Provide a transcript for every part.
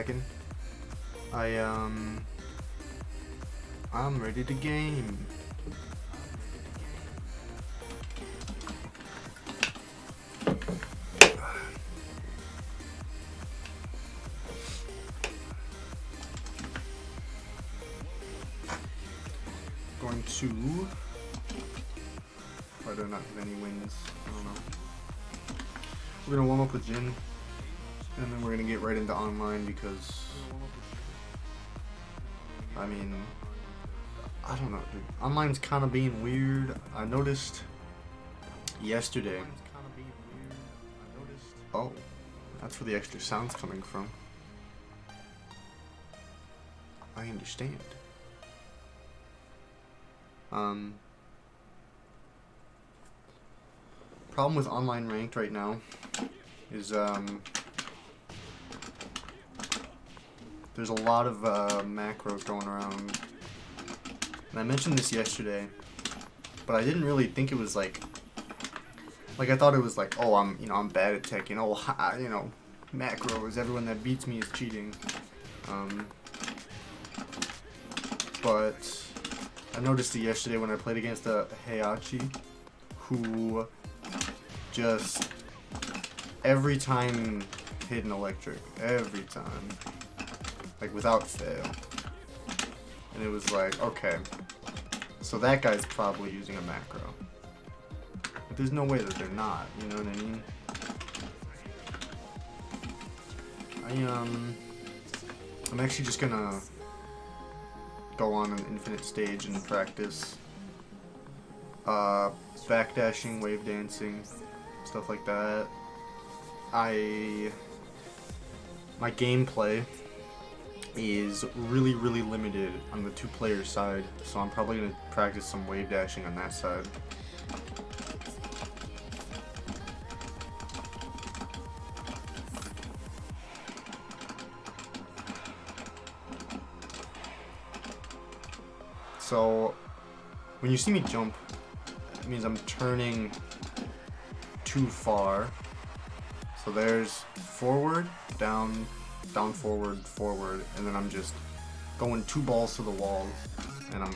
Kraken. I'm ready to game. Going to. Why do I not have any wins? I don't know. We're gonna warm up with Jin, and then we're gonna get right into online because, I mean, I don't know, dude. Online's kind of being weird. I noticed yesterday. Oh, that's where the extra sound's coming from. I understand. Problem with online ranked right now is there's a lot of macros going around, and I mentioned this yesterday, but I didn't really think it was like I thought it was like, oh, I'm bad at tech, macros, everyone that beats me is cheating, but I noticed it yesterday when I played against a Heihachi who just every time hit an electric, every time, like without fail. And it was like, okay, so that guy's probably using a macro. But there's no way that they're not, you know what I mean? I'm actually just gonna go on an infinite stage and practice backdashing, wave dancing, stuff like that. My gameplay is really limited on the 2-player side, so I'm probably gonna practice some wave dashing on that side. So when you see me jump, it means I'm turning too far. So there's forward, down, forward, and then I'm just going 2 balls to the wall, and I'm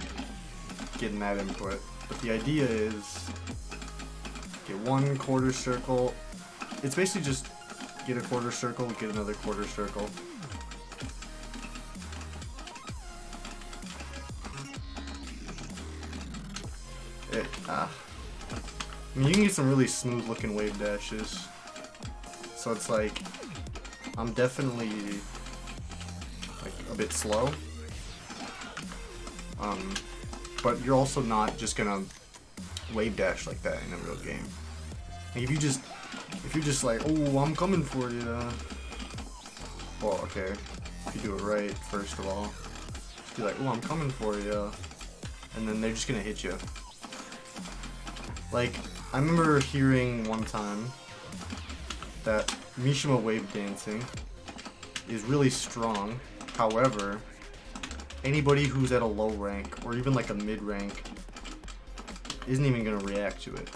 getting that input. But the idea is get 1 quarter circle. It's basically just get a quarter circle, get another quarter circle. I mean, you can get some really smooth looking wave dashes. So it's like, I'm definitely like a bit slow. But you're also not just gonna wave dash like that in a real game. Like if you're just like, oh, I'm coming for you. Well, okay, if you do it right, first of all. Be like, oh, I'm coming for you. And then they're just gonna hit you. Like, I remember hearing one time that Mishima wave dancing is really strong. However, anybody who's at a low rank or even like a mid rank isn't even gonna react to it.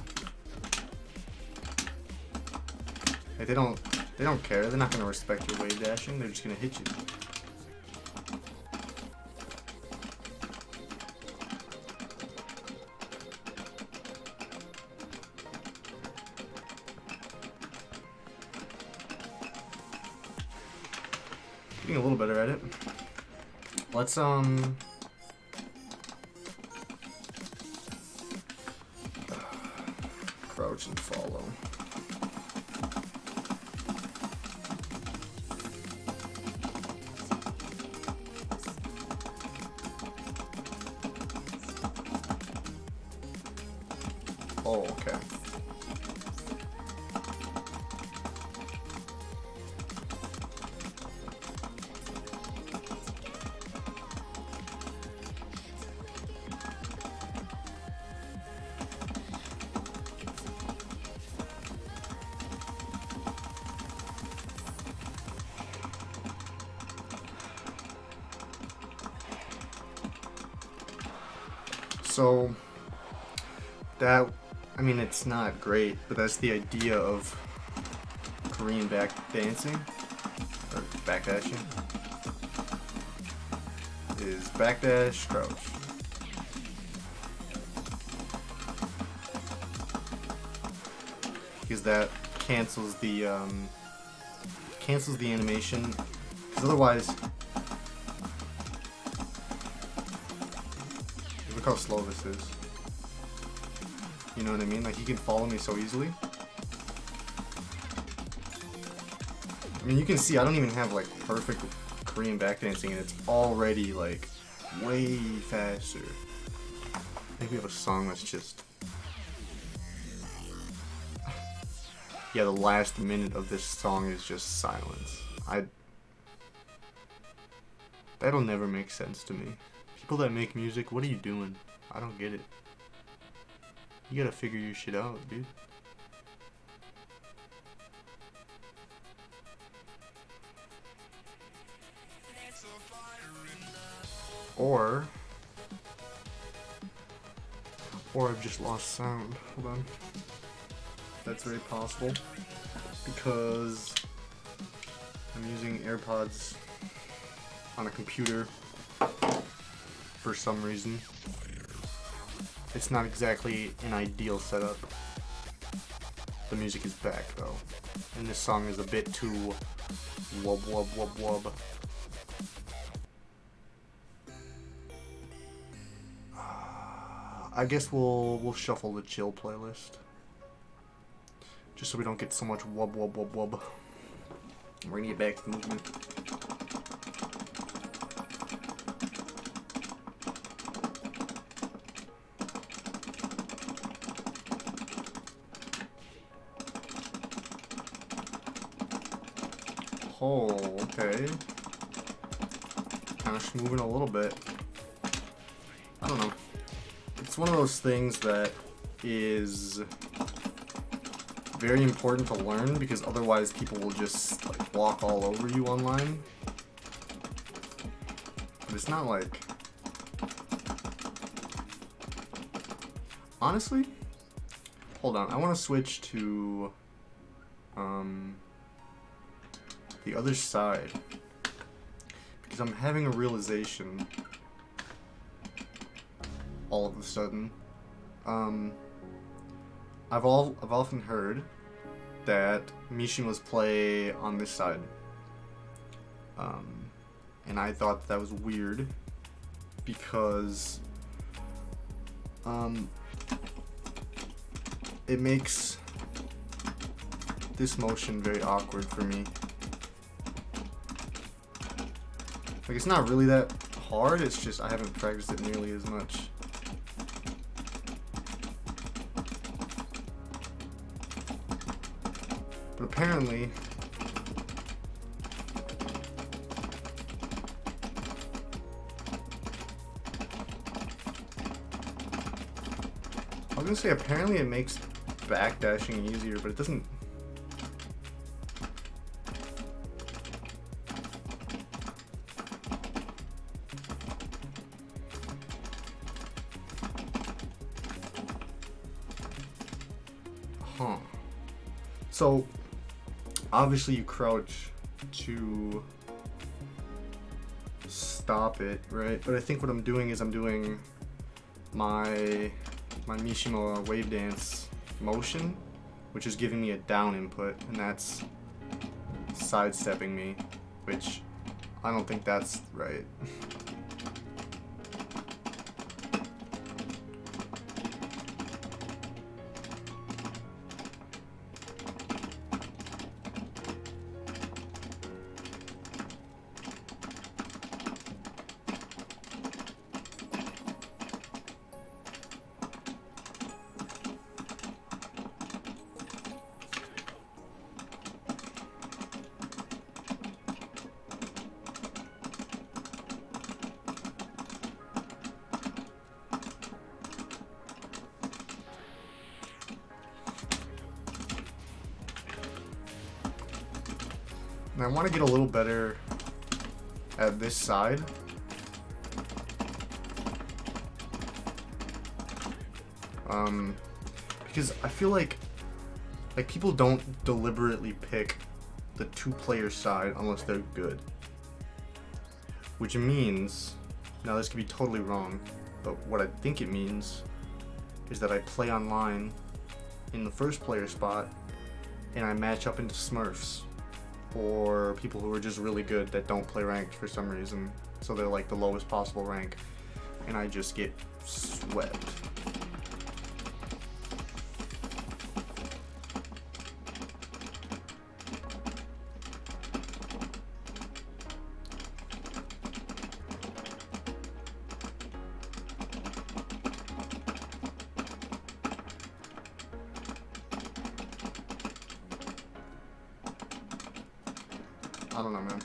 Like they don't care. They're not gonna respect your wave dashing. They're just gonna hit you. Getting a little better at it. Let's crouch and follow. Oh, okay. So that, I mean, it's not great, but that's the idea of Korean back dancing or back dashing. is backdash, crouch. Because that cancels the animation. Because otherwise, look how slow this is. You know what I mean? Like, he can follow me so easily. I mean, you can see I don't even have like perfect Korean backdancing, and it's already like way faster. I think we have a song that's just yeah, the last minute of this song is just silence. That'll never make sense to me. People that make music, what are you doing? I don't get it. You gotta figure your shit out, dude. Or I've just lost sound. Hold on. That's very possible. Because I'm using AirPods on a computer for some reason. It's not exactly an ideal setup. The music is back though. And this song is a bit too wub wub wub wub. I guess we'll shuffle the chill playlist. Just so we don't get so much wub wub wub wub. We're gonna get back to the movement. Oh, okay. Kind of smoothing a little bit. I don't know. It's one of those things that is very important to learn because otherwise people will just like walk all over you online. But it's not like... Honestly? Hold on, I want to switch to the other side because I'm having a realization all of a sudden. I've often heard that Mishimas play on this side, and I thought that was weird because it makes this motion very awkward for me. Like, it's not really that hard, it's just I haven't practiced it nearly as much. But apparently, I was gonna say apparently it makes backdashing easier, but it doesn't. Huh. So obviously you crouch to stop it, right? But I think what I'm doing is I'm doing my Mishima wave dance motion, which is giving me a down input, and that's sidestepping me, which I don't think that's right. And I want to get a little better at this side. Because I feel like people don't deliberately pick the two-player side unless they're good. Which means, Now this could be totally wrong, but what I think it means is that I play online in the first player spot and I match up into Smurfs or people who are just really good that don't play ranked for some reason. So they're like the lowest possible rank and I just get swept. I don't know, man.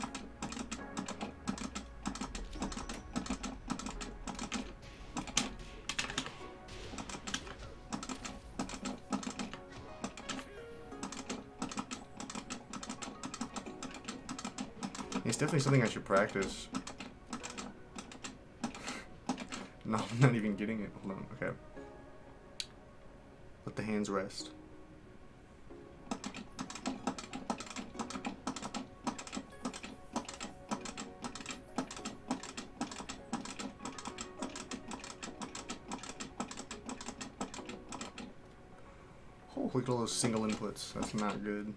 It's definitely something I should practice. No, I'm not even getting it. Hold on, okay. Let the hands rest. Oh, look at all those single inputs. That's not good.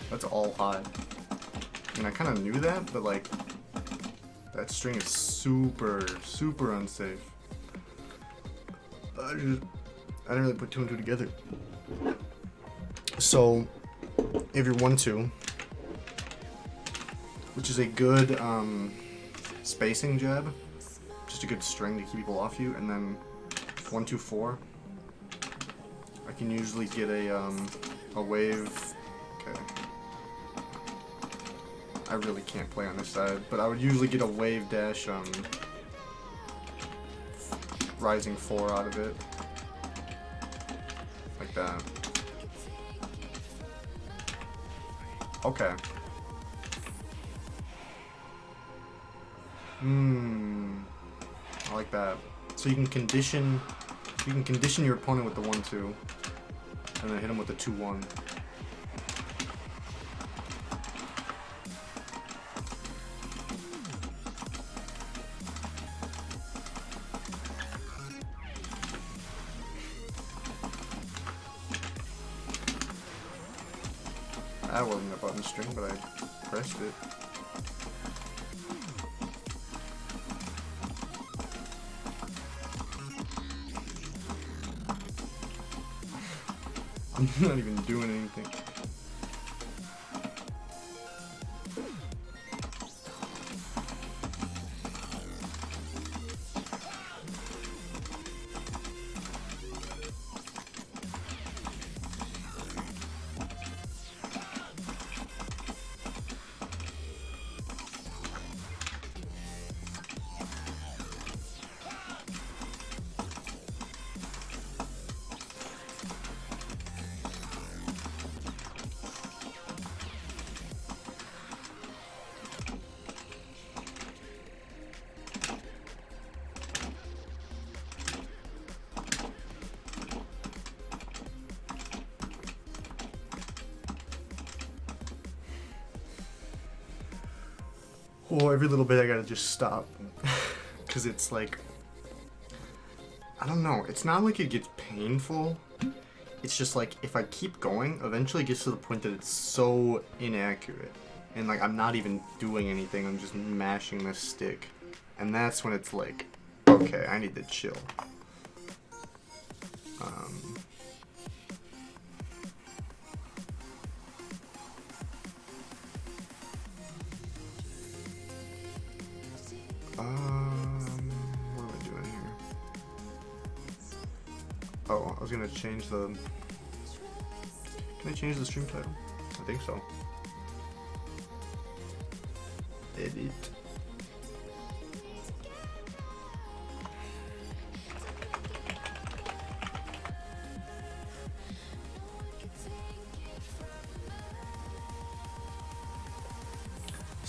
That's all high. I mean, I kind of knew that, but like, that string is super, super unsafe. I didn't really put two and two together. So, if you're 1-2, which is a good spacing jab, just a good string to keep people off you, and then 1-2-4, I can usually get a wave. Okay. I really can't play on this side, but I would usually get a wave dash rising 4 out of it. Like that. Okay. I like that. So you can condition your opponent with the 1-2 and then hit him with the 2-1. That wasn't a button string, but I pressed it. I'm not even doing anything. Well, every little bit I gotta just stop. Because it's like, I don't know, it's not like it gets painful. It's just like, if I keep going, eventually it gets to the point that it's so inaccurate. And like, I'm not even doing anything, I'm just mashing this stick. And that's when it's like, okay, I need to chill. What am I doing here? Oh, I was gonna change the... Can I change the stream title? I think so. Edit.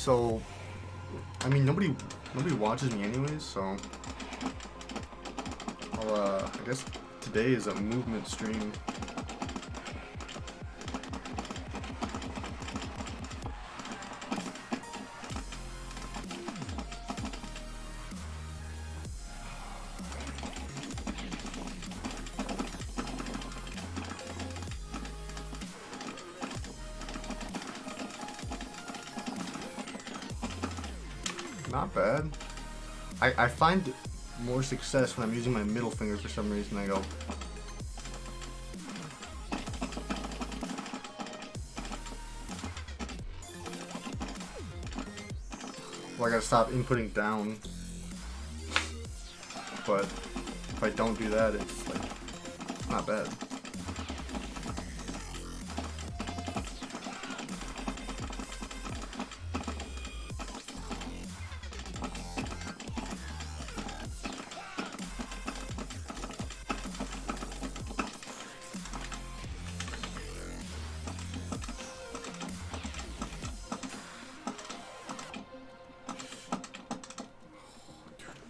So, I mean, nobody watches me anyways, so I guess today is a movement stream. Not bad. I find more success when I'm using my middle finger for some reason. I go. Well, I gotta stop inputting down. But if I don't do that, it's like not bad.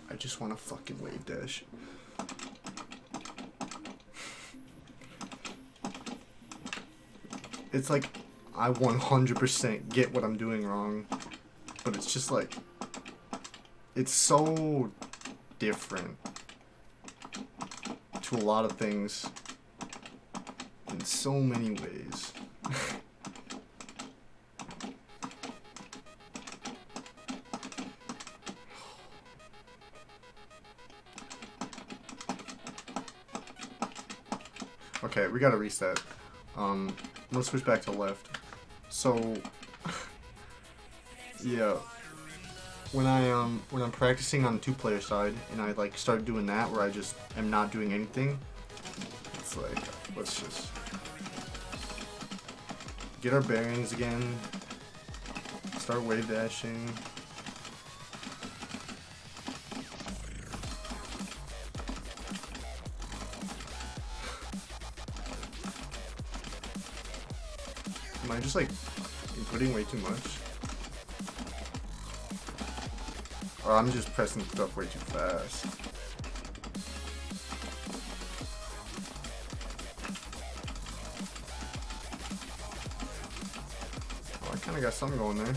I just want to fucking wave dash. It's like I 100% get what I'm doing wrong, but it's just like it's so different to a lot of things in so many ways. Okay, we gotta reset. Let's switch back to left. So, yeah, when I'm practicing on the 2-player side and I like start doing that where I just am not doing anything, it's like let's just get our bearings again. Start wave dashing. Am I just like inputting way too much? Or I'm just pressing stuff way too fast? Oh, I kinda got something going there.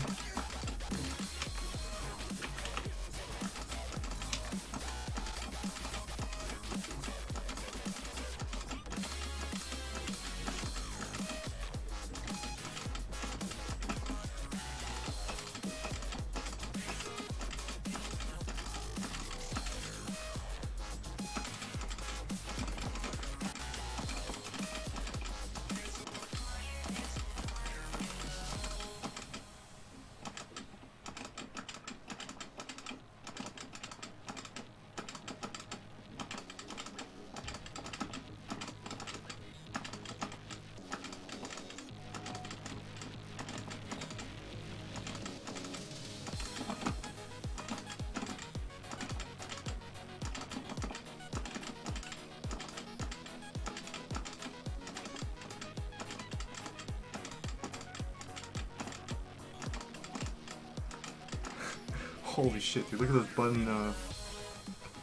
Holy shit, dude, look at those button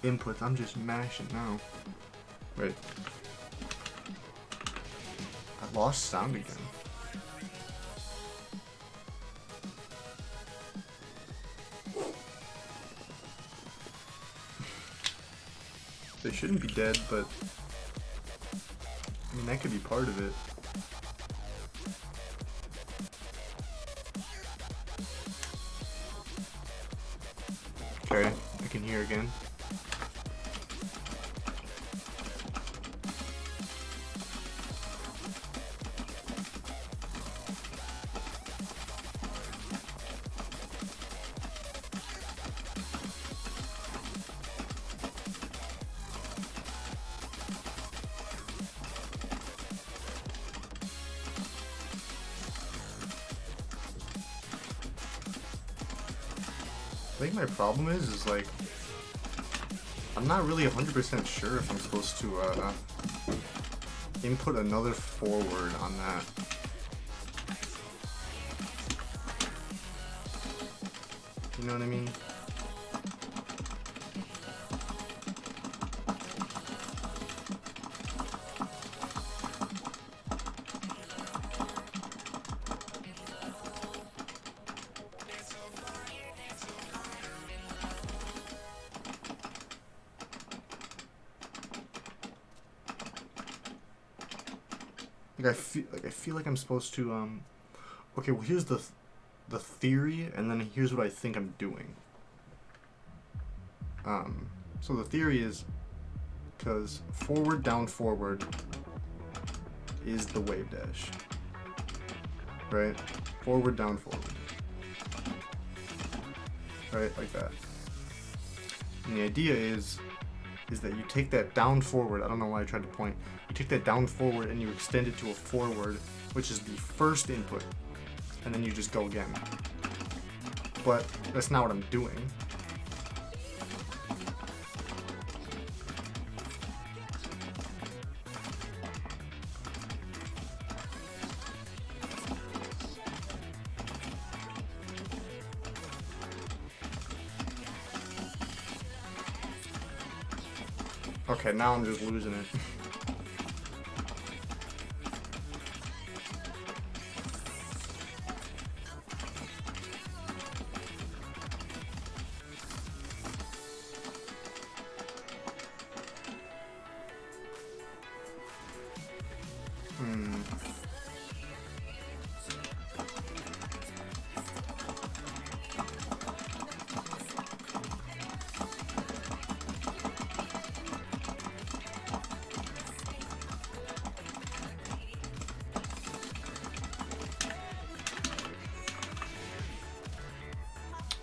inputs. I'm just mashing now. Wait. I lost sound again. They shouldn't be dead, but I mean, that could be part of it. Okay, I can hear again. I think my problem is like, I'm not really 100% sure if I'm supposed to input another forward on that. You know what I mean? I feel like I'm supposed to okay, well here's the theory, and then here's what I think I'm doing. So the theory is because forward down forward is the wave dash. Right? Forward down forward. Right? Like that. And the idea is that you take that down forward, I don't know why I tried to point, you take that down forward and you extend it to a forward, which is the first input, and then you just go again. But that's not what I'm doing. Okay, now I'm just losing it.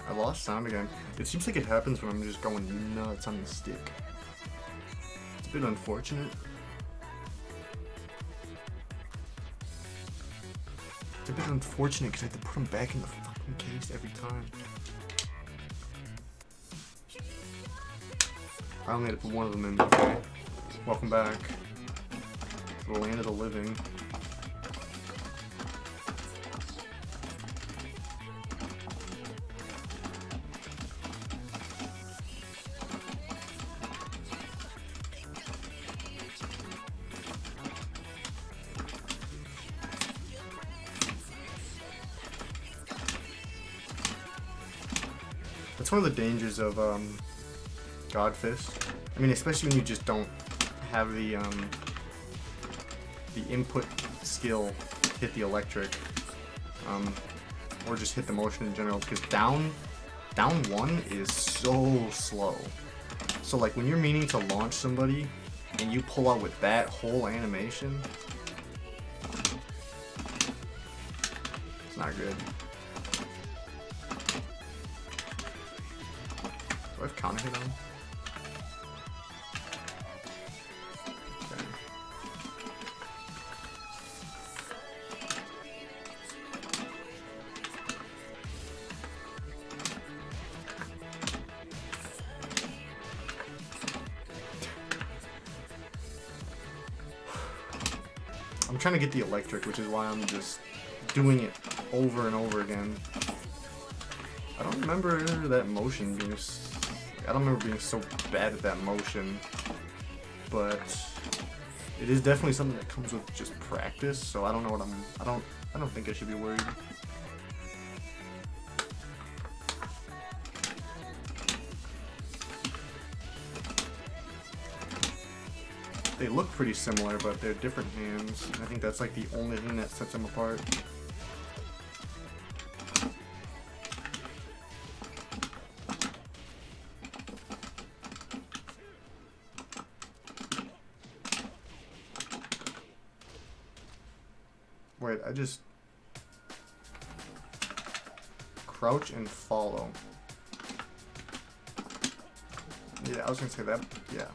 I lost sound again. It seems like it happens when I'm just going nuts on the stick. It's a bit unfortunate. It's a bit unfortunate because I have to put them back in the fucking case every time. I only had to put one of them in, okay. Welcome back to the land of the living. That's one of the dangers of God Fist. I mean, especially when you just don't have the input skill to hit the electric, or just hit the motion in general. Because down one is so slow. So like when you're meaning to launch somebody and you pull out with that whole animation, it's not good. Do I have counter hit on? Okay. I'm trying to get the electric, which is why I'm just doing it over and over again. I don't remember that motion being... I don't remember being so bad at that motion, but it is definitely something that comes with just practice. So I don't know what I don't think I should be worried. They look pretty similar, but they're different hands. I think that's like the only thing that sets them apart. Wait, I just crouch and follow. Yeah, I was gonna say that. Yeah.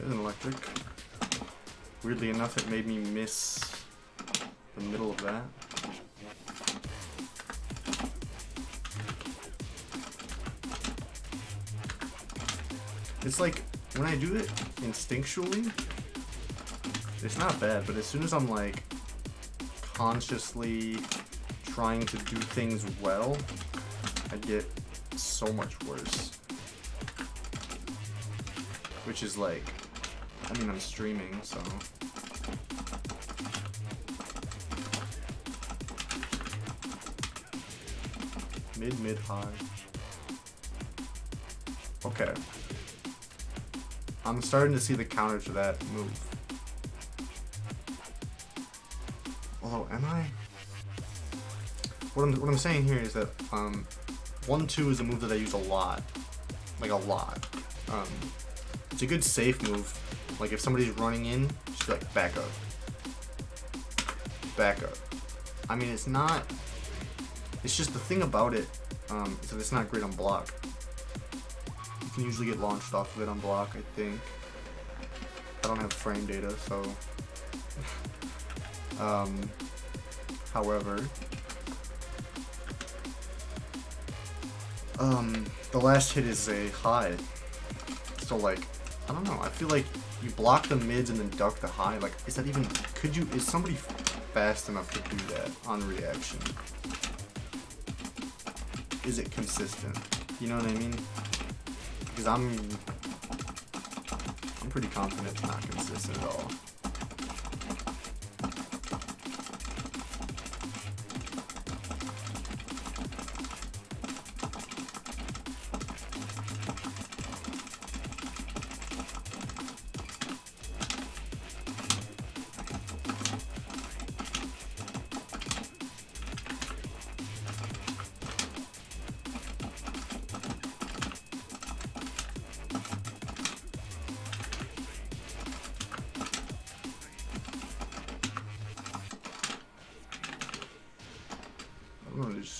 There's an electric. Weirdly enough, it made me miss the middle of that. It's like, when I do it instinctually, it's not bad, but as soon as I'm like consciously trying to do things well, I get so much worse. Which is like, I mean, I'm streaming, so. Mid, high. Okay. I'm starting to see the counter to that move. Although, am I? What I'm saying here is that 1-2 is a move that I use a lot, like a lot. It's a good safe move. Like if somebody's running in, just be like back up, back up. I mean, it's not. It's just the thing about it is that it's not great on block. You can usually get launched off of it on block, I think. I don't have frame data, so. However, the last hit is a high. So like, I don't know. I feel like you block the mids and then duck the high. Like, is that even? Is somebody fast enough to do that on reaction? Is it consistent? You know what I mean? Because I'm pretty confident it's not consistent at all.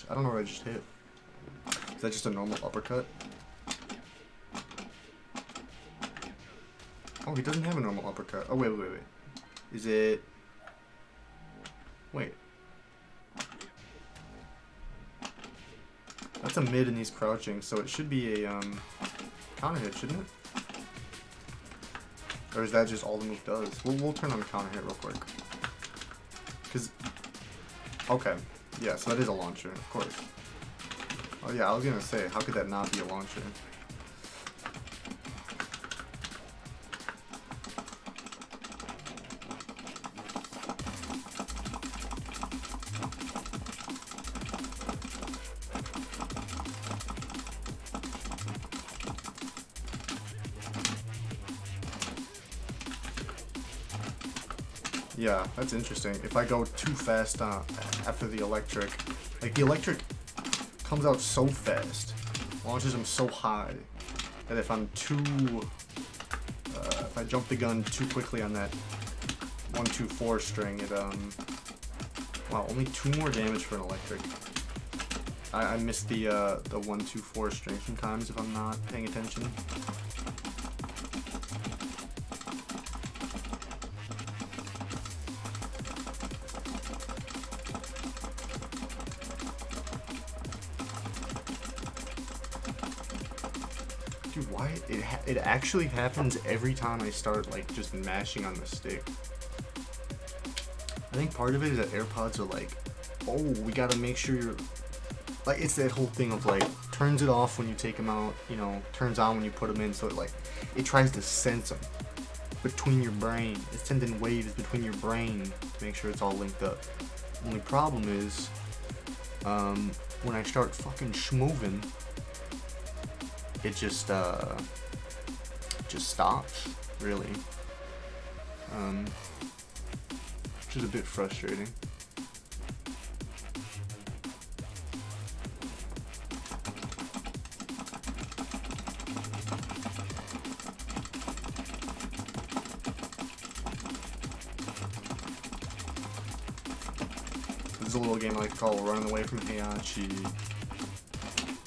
I don't know what I just hit. Is that just a normal uppercut? Oh, he doesn't have a normal uppercut. Oh, wait. Is it... Wait. That's a mid and he's crouching, so it should be a counter hit, shouldn't it? Or is that just all the move does? We'll turn on the counter hit real quick. Cause... Okay. Yeah, so that is a launcher, of course. Oh yeah, I was gonna say, how could that not be a launcher? Yeah, that's interesting. If I go too fast after the electric, like the electric comes out so fast, launches them so high, that if I'm if I jump the gun too quickly on that 1-2-4 string, it wow, only 2 more damage for an electric. I miss the 1-2-4 string sometimes if I'm not paying attention. Dude, why it actually happens every time I start like just mashing on the stick. I think part of it is that AirPods are like, oh, we gotta make sure you're like, it's that whole thing of like turns it off when you take them out, you know, turns on when you put them in, so it tries to sense them between your brain. It's sending waves between your brain to make sure it's all linked up. Only problem is when I start fucking schmoving, it just stops, really. Which is a bit frustrating. This is a little game I like to call Running Away from Heihachi.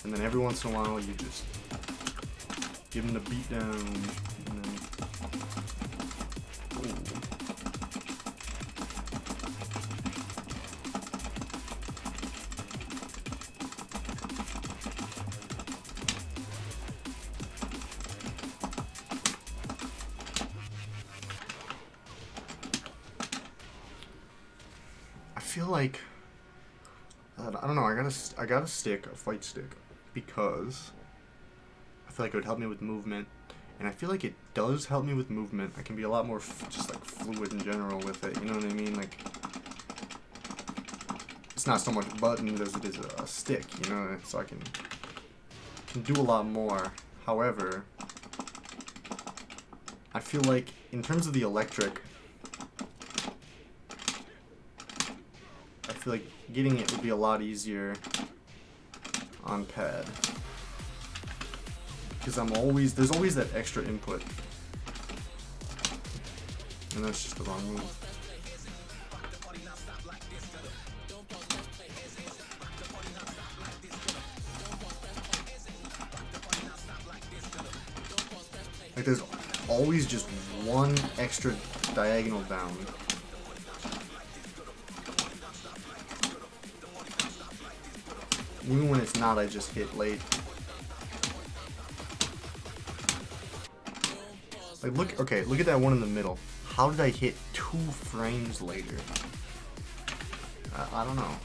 And then every once in a while you just give him the beat down, and then feel like I don't know. I got a stick, a fight stick, because I feel like it would help me with movement, and I feel like it does help me with movement. I can be a lot more just like fluid in general with it. You know what I mean? Like it's not so much buttons as it is a stick. You know, so I can do a lot more. However, I feel like in terms of the electric, I feel like getting it would be a lot easier on pad. Because there's always that extra input. And that's just the wrong move. Like there's always just one extra diagonal down. Even when it's not, I just hit late. Like look at that one in the middle. How did I hit 2 frames later? I don't know.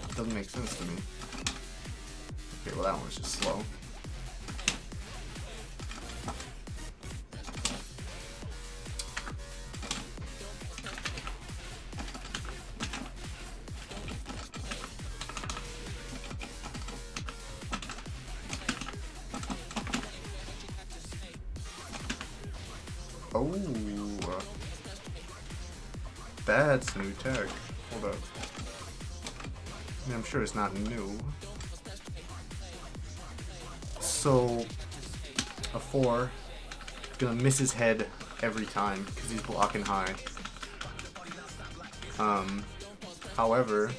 It doesn't make sense to me. Okay, well that one's just slow. Oh, that's new tech. Hold up. I mean, I'm sure it's not new. So, a 4 gonna miss his head every time because he's blocking high. However,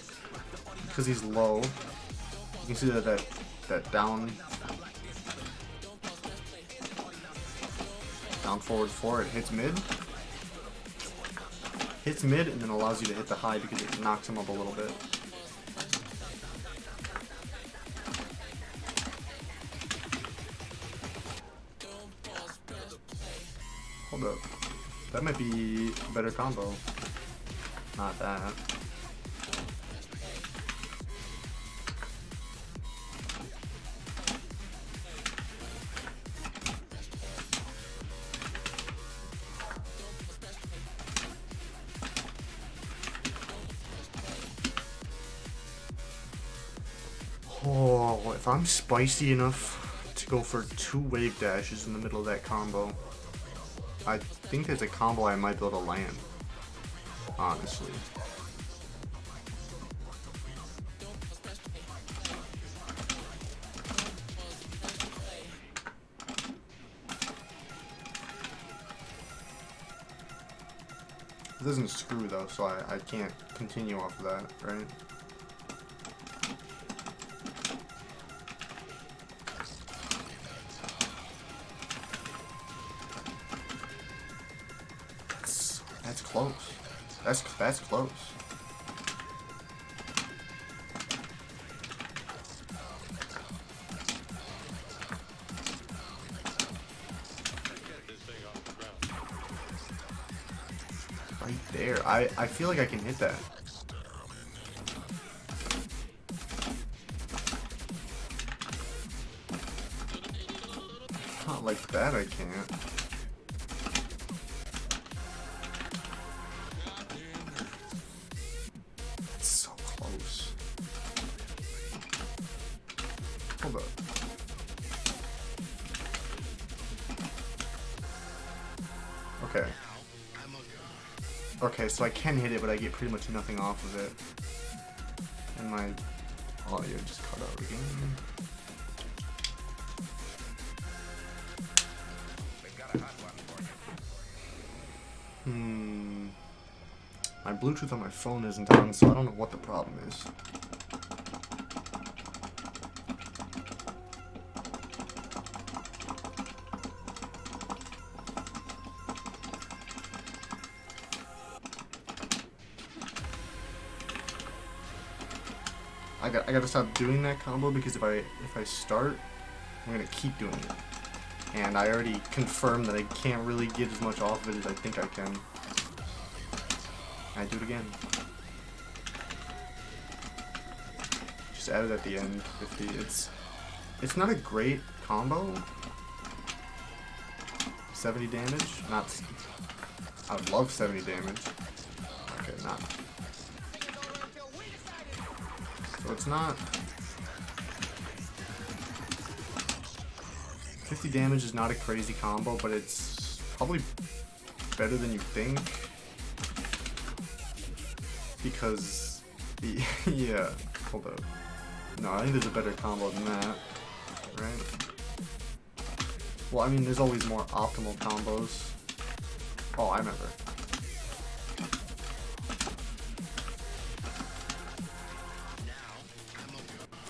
because he's low, you can see that down forward 4, it hits mid. Hits mid and then allows you to hit the high because it knocks him up a little bit. Hold up. That might be a better combo. Not that. Oh, if I'm spicy enough to go for 2 wave dashes in the middle of that combo, I think there's a combo I might be able to land, honestly. It doesn't screw though, so I can't continue off of that, right? That's close. That's close. Right there. I feel like I can hit that. Not like that I can't. Hold up. Okay. Okay, so I can hit it, but I get pretty much nothing off of it. And my audio just cut out again. My Bluetooth on my phone isn't on, so I don't know what the problem is. I gotta stop doing that combo because if I start, I'm gonna keep doing it. And I already confirmed that I can't really get as much off of it as I think I can. I do it again. just added at the end. 50. It's not a great combo. 70 damage. Not. I would love 70 damage. Okay, not. So it's not. 50 damage is not a crazy combo, but it's probably better than you think. Because, yeah, hold up. No, I think there's a better combo than that, right? Well, I mean, there's always more optimal combos. Oh, I remember.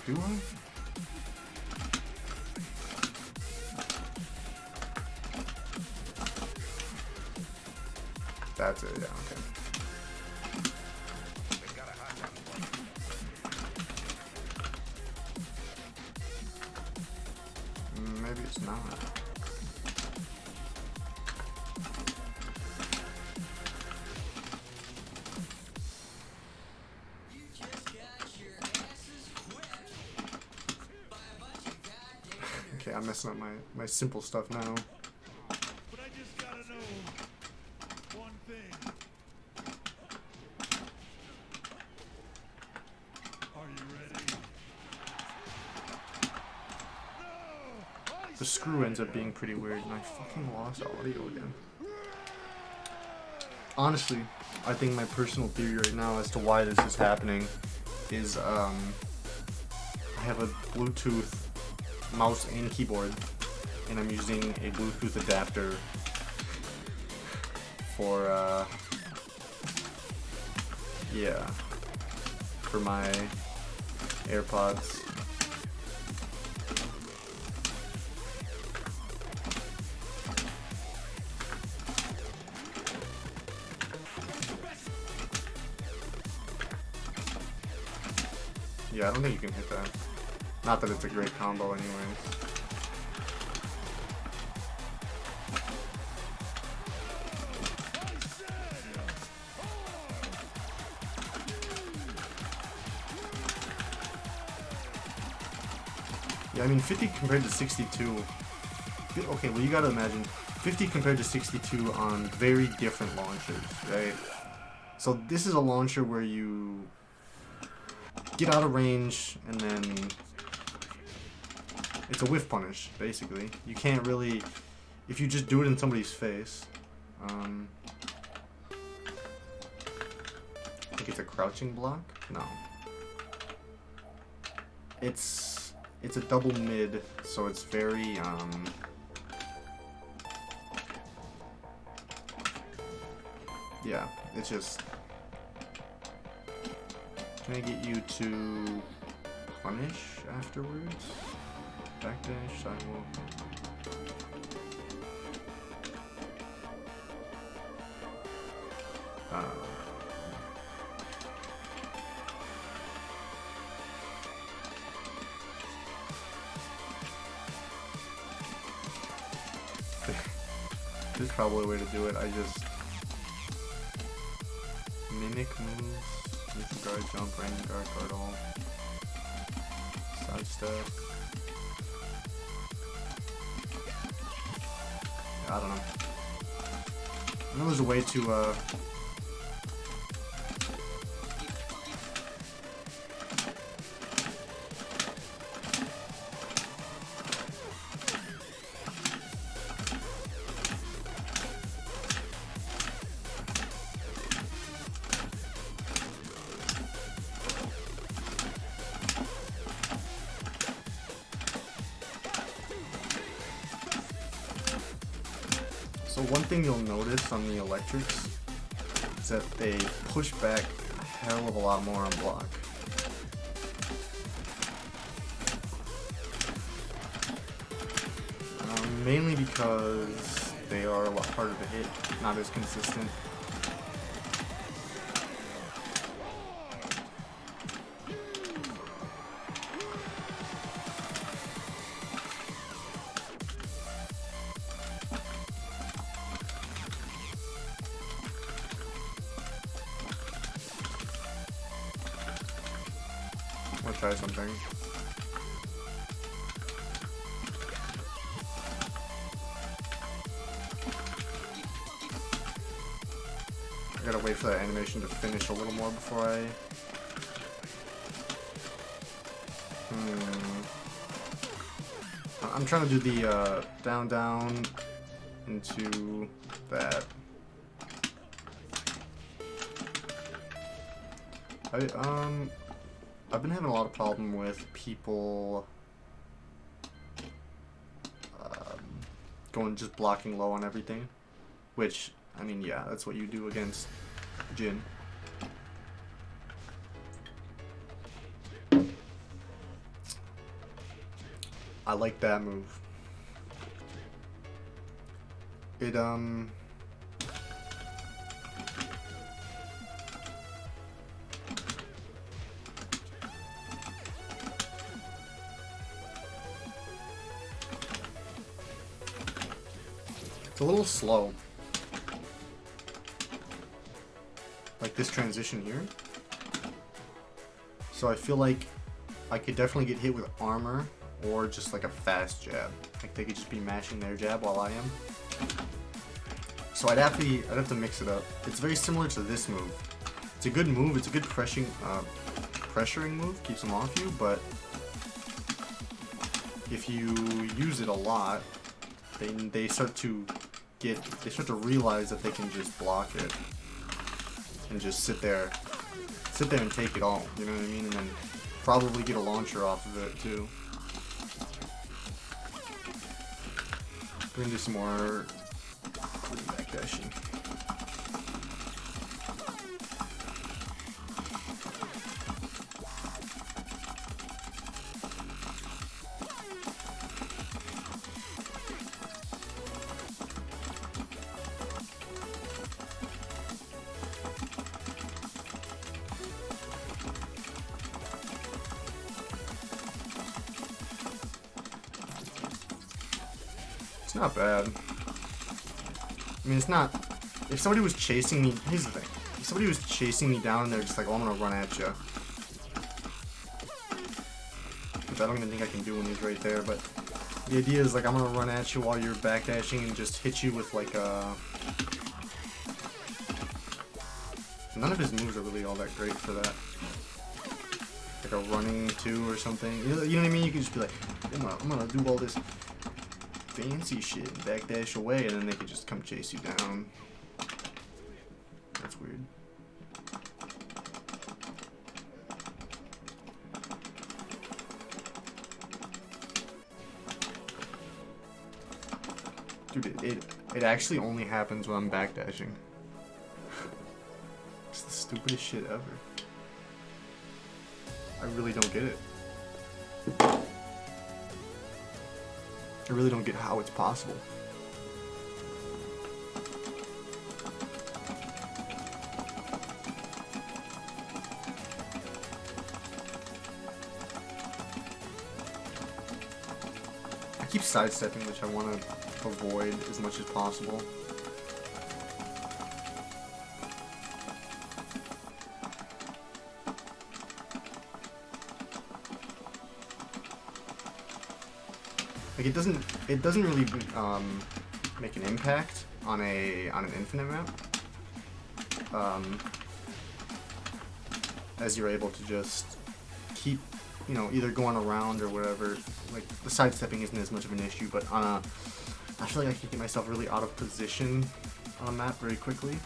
Do I? That's it, yeah, okay. Maybe it's not. Okay, I'm messing up my simple stuff now. But I just gotta know one thing. Are you ready? No! The screw ends up being pretty weird, and I fucking lost audio again. Honestly, I think my personal theory right now as to why this is happening is I have a Bluetooth mouse and keyboard, and I'm using a Bluetooth adapter for yeah, for my AirPods. Yeah, I don't think you can hit that. Not that it's a great combo anyways. Yeah, I mean 50 compared to 62. Okay, well you gotta imagine 50 compared to 62 on very different launchers, right? So this is a launcher where you get out of range and then it's a whiff punish, basically. You can't really, if you just do it in somebody's face. I think it's a crouching block? No. It's a double mid, so it's very, yeah, it's just, can I get you to punish afterwards? Backdash, sidewalk. There's probably a way to do it. I just mimic moves, neutral guard, jump, random guard all, sidestep. Yeah, I don't know. I know there's a way to So one thing you'll notice on the electrics is that they push back a hell of a lot more on block. Mainly because they are a lot harder to hit, not as consistent. try something. I gotta wait for that animation to finish a little more before I... I'm trying to do the down, down into that. I've been having a lot of problem with people going just blocking low on everything, which, I mean, yeah, that's what you do against Jhin. I like that move. It, it's a little slow. Like this transition here. So I feel like I could definitely get hit with armor or just like a fast jab. Like they could just be mashing their jab while I am. So I'd have to mix it up. It's very similar to this move. It's a good move. It's a good pressuring move. Keeps them off you. But if you use it a lot, they start to realize that they can just block it and just sit there and take it all. You know what I mean? And then probably get a launcher off of it too. We're gonna do some more backdashing. It's not bad. I mean, it's not... If somebody was chasing me... Here's the thing. If somebody was chasing me down and they're just like, oh, I'm gonna run at you. Which I don't even think I can do when he's right there, but... The idea is, like, I'm gonna run at you while you're backdashing and just hit you with, like, a... None of his moves are really all that great for that. Like a running 2 or something. You know what I mean? You can just be like, I'm gonna do all this fancy shit and backdash away, and then they could just come chase you down. That's weird. Dude, it actually only happens when I'm backdashing. It's the stupidest shit ever. I really don't get it. I really don't get how it's possible. I keep sidestepping, which I want to avoid as much as possible. Like it doesn't really make an impact on an infinite map, as you're able to just keep, you know, either going around or whatever. Like the sidestepping isn't as much of an issue, but on a, I feel like I can get myself really out of position on a map very quickly.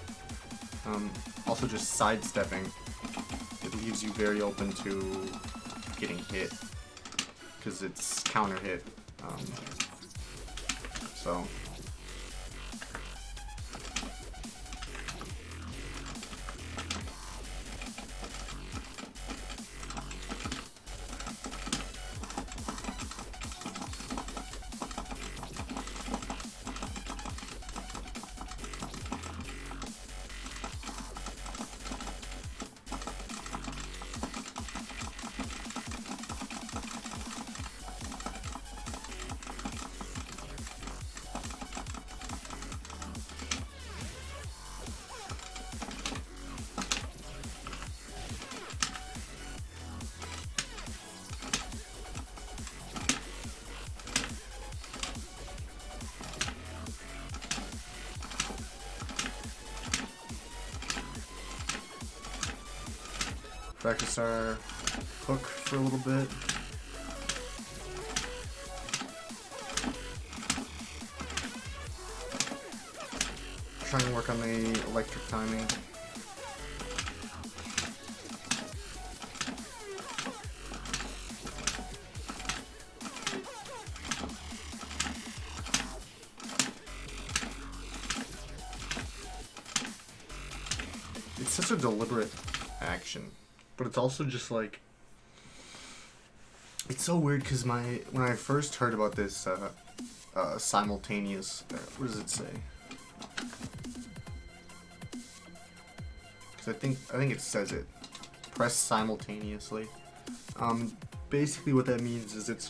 Also, just sidestepping, it leaves you very open to getting hit because it's counter hit. So Practice our hook for a little bit. Trying to work on the electric timing. It's such a deliberate action, but it's also just like, it's so weird because when I first heard about this simultaneous, what does it say? Because I think it says it. Press simultaneously. Basically what that means is it's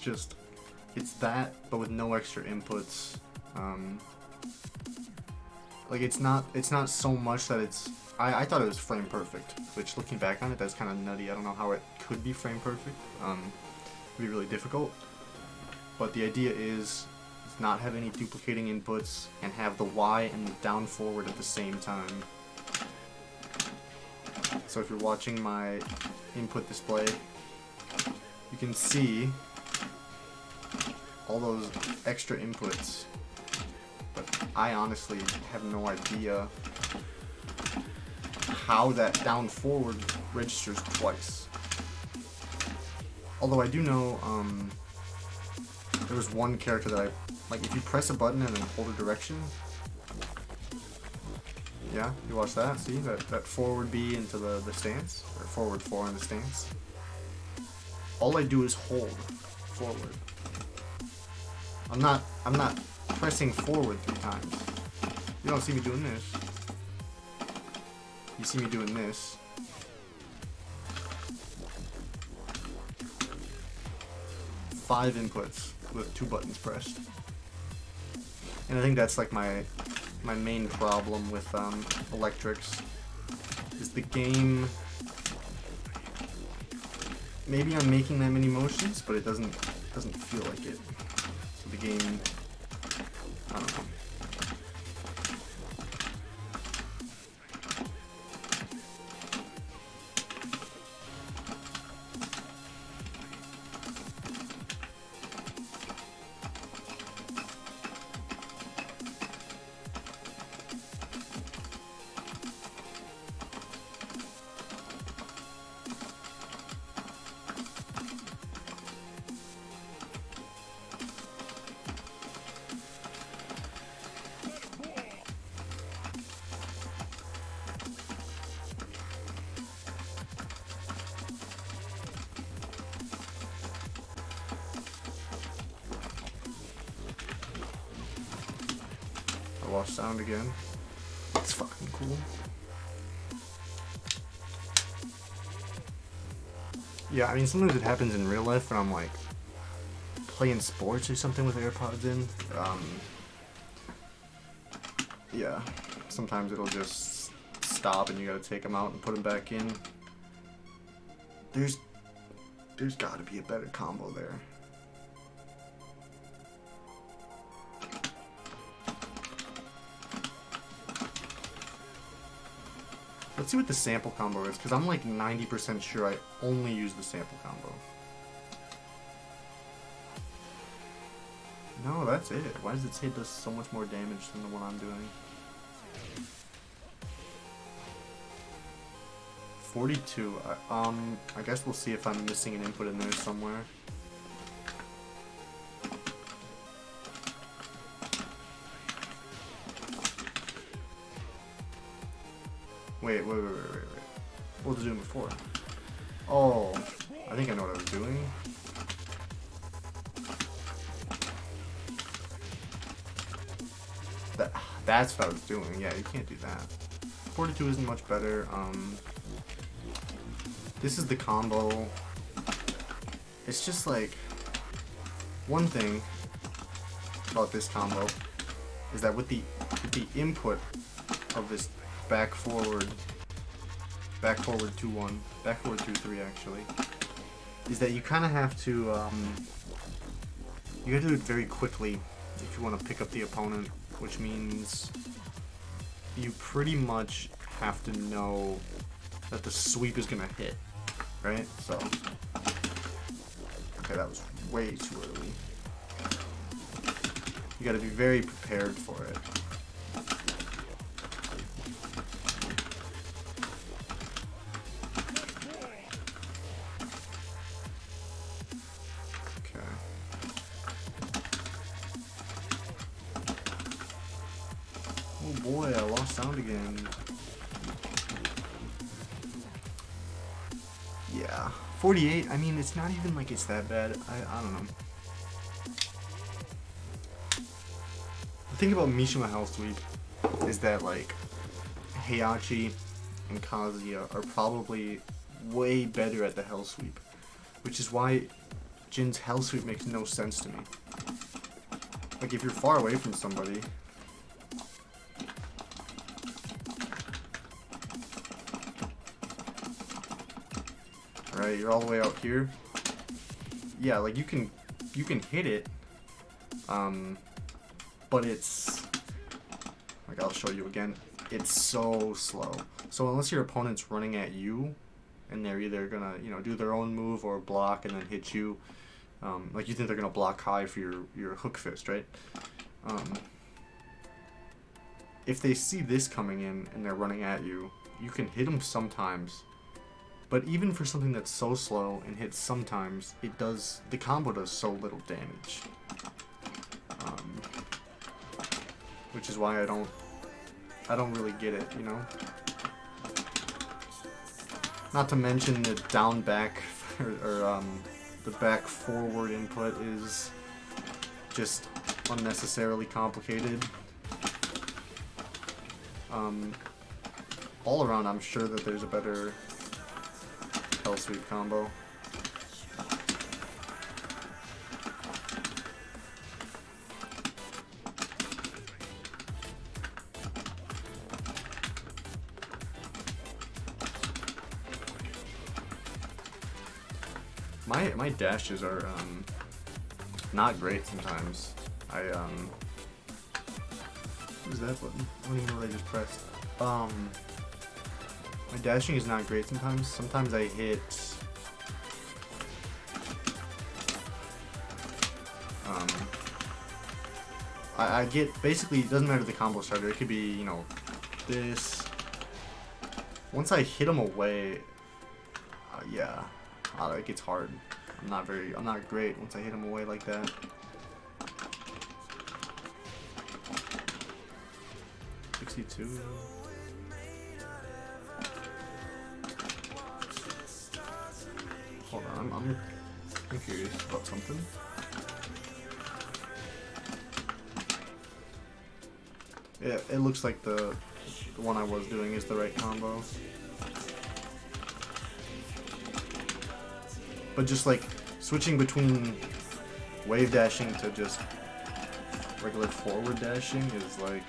that, but with no extra inputs. Like it's not so much that it's. I thought it was frame perfect, which looking back on it, that's kind of nutty. I don't know how it could be frame perfect. It'd be really difficult. But the idea is not have any duplicating inputs and have the Y and the down forward at the same time. So if you're watching my input display, you can see all those extra inputs, but I honestly have no idea how that down forward registers twice. Although I do know there was one character that if you press a button and then hold a direction, yeah, you watch that, see that forward B into the stance, or forward 4 in the stance. All I do is hold forward. I'm not pressing forward 3 times. You don't see me doing this. You see me doing this. Five inputs with 2 buttons pressed. And I think that's like my main problem with electrics is the game. Maybe I'm making that many motions, but it doesn't feel like it. So the game, I don't know. Lost sound again. It's fucking cool. Yeah, I mean sometimes it happens in real life when I'm like playing sports or something with AirPods in. Yeah, sometimes it'll just stop and you gotta take them out and put them back in. There's gotta be a better combo there. Let's see what the sample combo is, because I'm like 90% sure I only use the sample combo. No, that's it. Why does it say it does so much more damage than the one I'm doing? 42. I guess we'll see if I'm missing an input in there somewhere. Wait. What was I doing before? Oh, I think I know what I was doing. That's what I was doing. Yeah, you can't do that. 42 isn't much better. This is the combo. It's just like, one thing about this combo is that with the input of this back forward 2-1, back forward 2-3 actually, is that you kind of have to you gotta do it very quickly if you want to pick up the opponent, which means you pretty much have to know that the sweep is gonna hit. right? So, okay, that was way too early. You gotta be very prepared for it. Okay. Oh boy, I lost sound again. Yeah. 48, I mean, it's not even like it's that bad. I don't know. The thing about Mishima Hell Sweep is that, like, Heihachi and Kazuya are probably way better at the Hell Sweep, which is why Jin's Hell Sweep makes no sense to me. Like, if you're far away from somebody, right, you're all the way out here, yeah, like, you can hit it, but it's, like, I'll show you again, it's so slow. So unless your opponent's running at you, and they're either gonna, you know, do their own move or block and then hit you, like you think they're gonna block high for your hook fist, right? If they see this coming in and they're running at you, you can hit them sometimes. But even for something that's so slow and hits sometimes, the combo does so little damage. Which is why I don't really get it, you know? Not to mention the down back, or the back forward input is just unnecessarily complicated. All around, I'm sure that there's a better Hell Sweep combo. My dashes are not great sometimes. What was that button? I don't even know what I just pressed. My dashing is not great sometimes. Sometimes I hit I get, basically, it doesn't matter the combo starter. It could be, you know, this. Once I hit them away, yeah, it gets hard. I'm not great once I hit them away like that. $62. Hold on, I'm curious about something. Yeah, it looks like the one I was doing is the right combo. But just like switching between wave dashing to just regular forward dashing is like,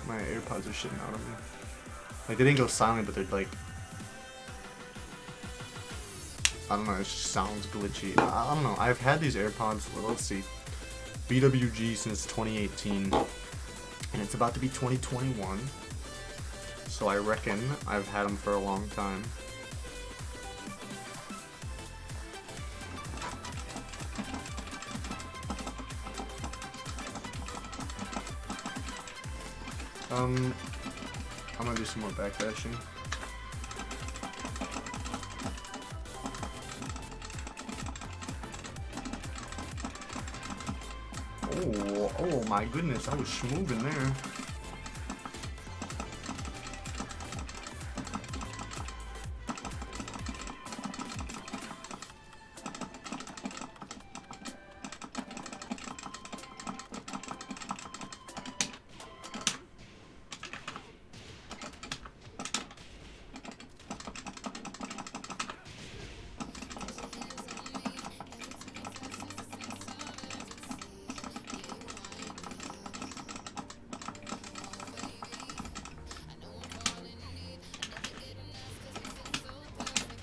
my AirPods are shitting out of me. Like, they didn't go silent, but they're like, I don't know, it just sounds glitchy. I don't know, I've had these AirPods, well, let's see, BWG since 2018, and it's about to be 2021, so I reckon I've had them for a long time. I'm gonna do some more backdashing. Oh my goodness, I was schmoovin' there.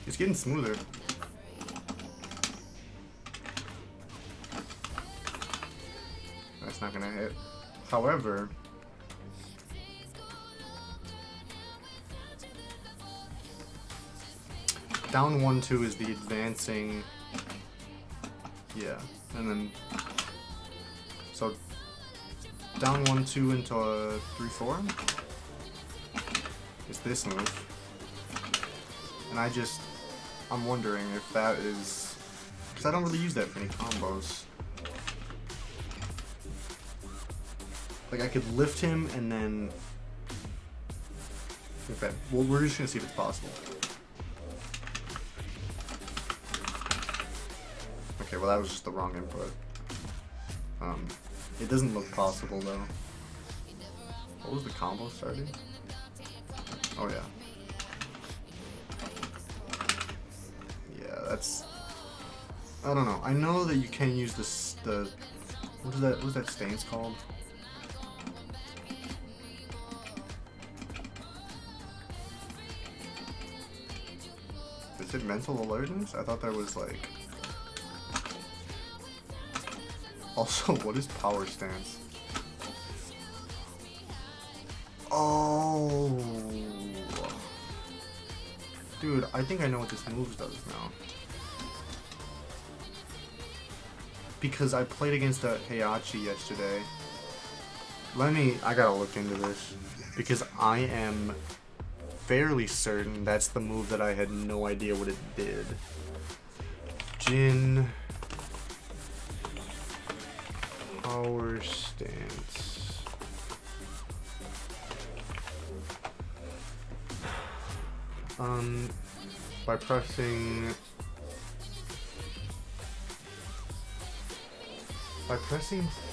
It's getting smoother. That's not gonna hit. However, down 1-2 is the advancing. Yeah, and then so down 1-2 into a 3-4 is this move, and I'm wondering if that is, because I don't really use that for any combos. Like I could lift him and then. Okay, well we're just gonna see if it's possible. Okay, well that was just the wrong input. It doesn't look possible though. What was the combo starting? Oh yeah. Yeah, that's. I don't know. I know that you can use this. What was that stance called? Is it mental alertness? I thought there was like. Also, what is power stance? Oh, dude, I think I know what this move does now. Because I played against a Heihachi yesterday. I gotta look into this. Because I am fairly certain that's the move that I had no idea what it did. Jin power stance. By pressing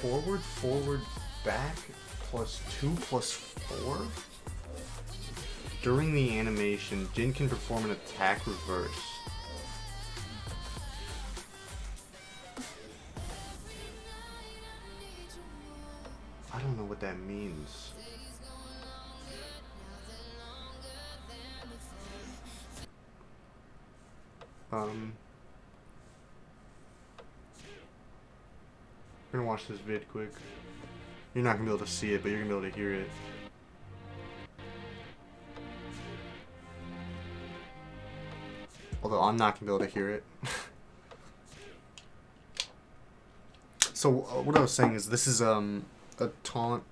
forward, back, +2/+4? During the animation, Jin can perform an attack reverse. I don't know what that means. We're gonna watch this vid quick. You're not gonna be able to see it, but you're gonna be able to hear it. Although I'm not gonna be able to hear it. So what I was saying is this is a taunt,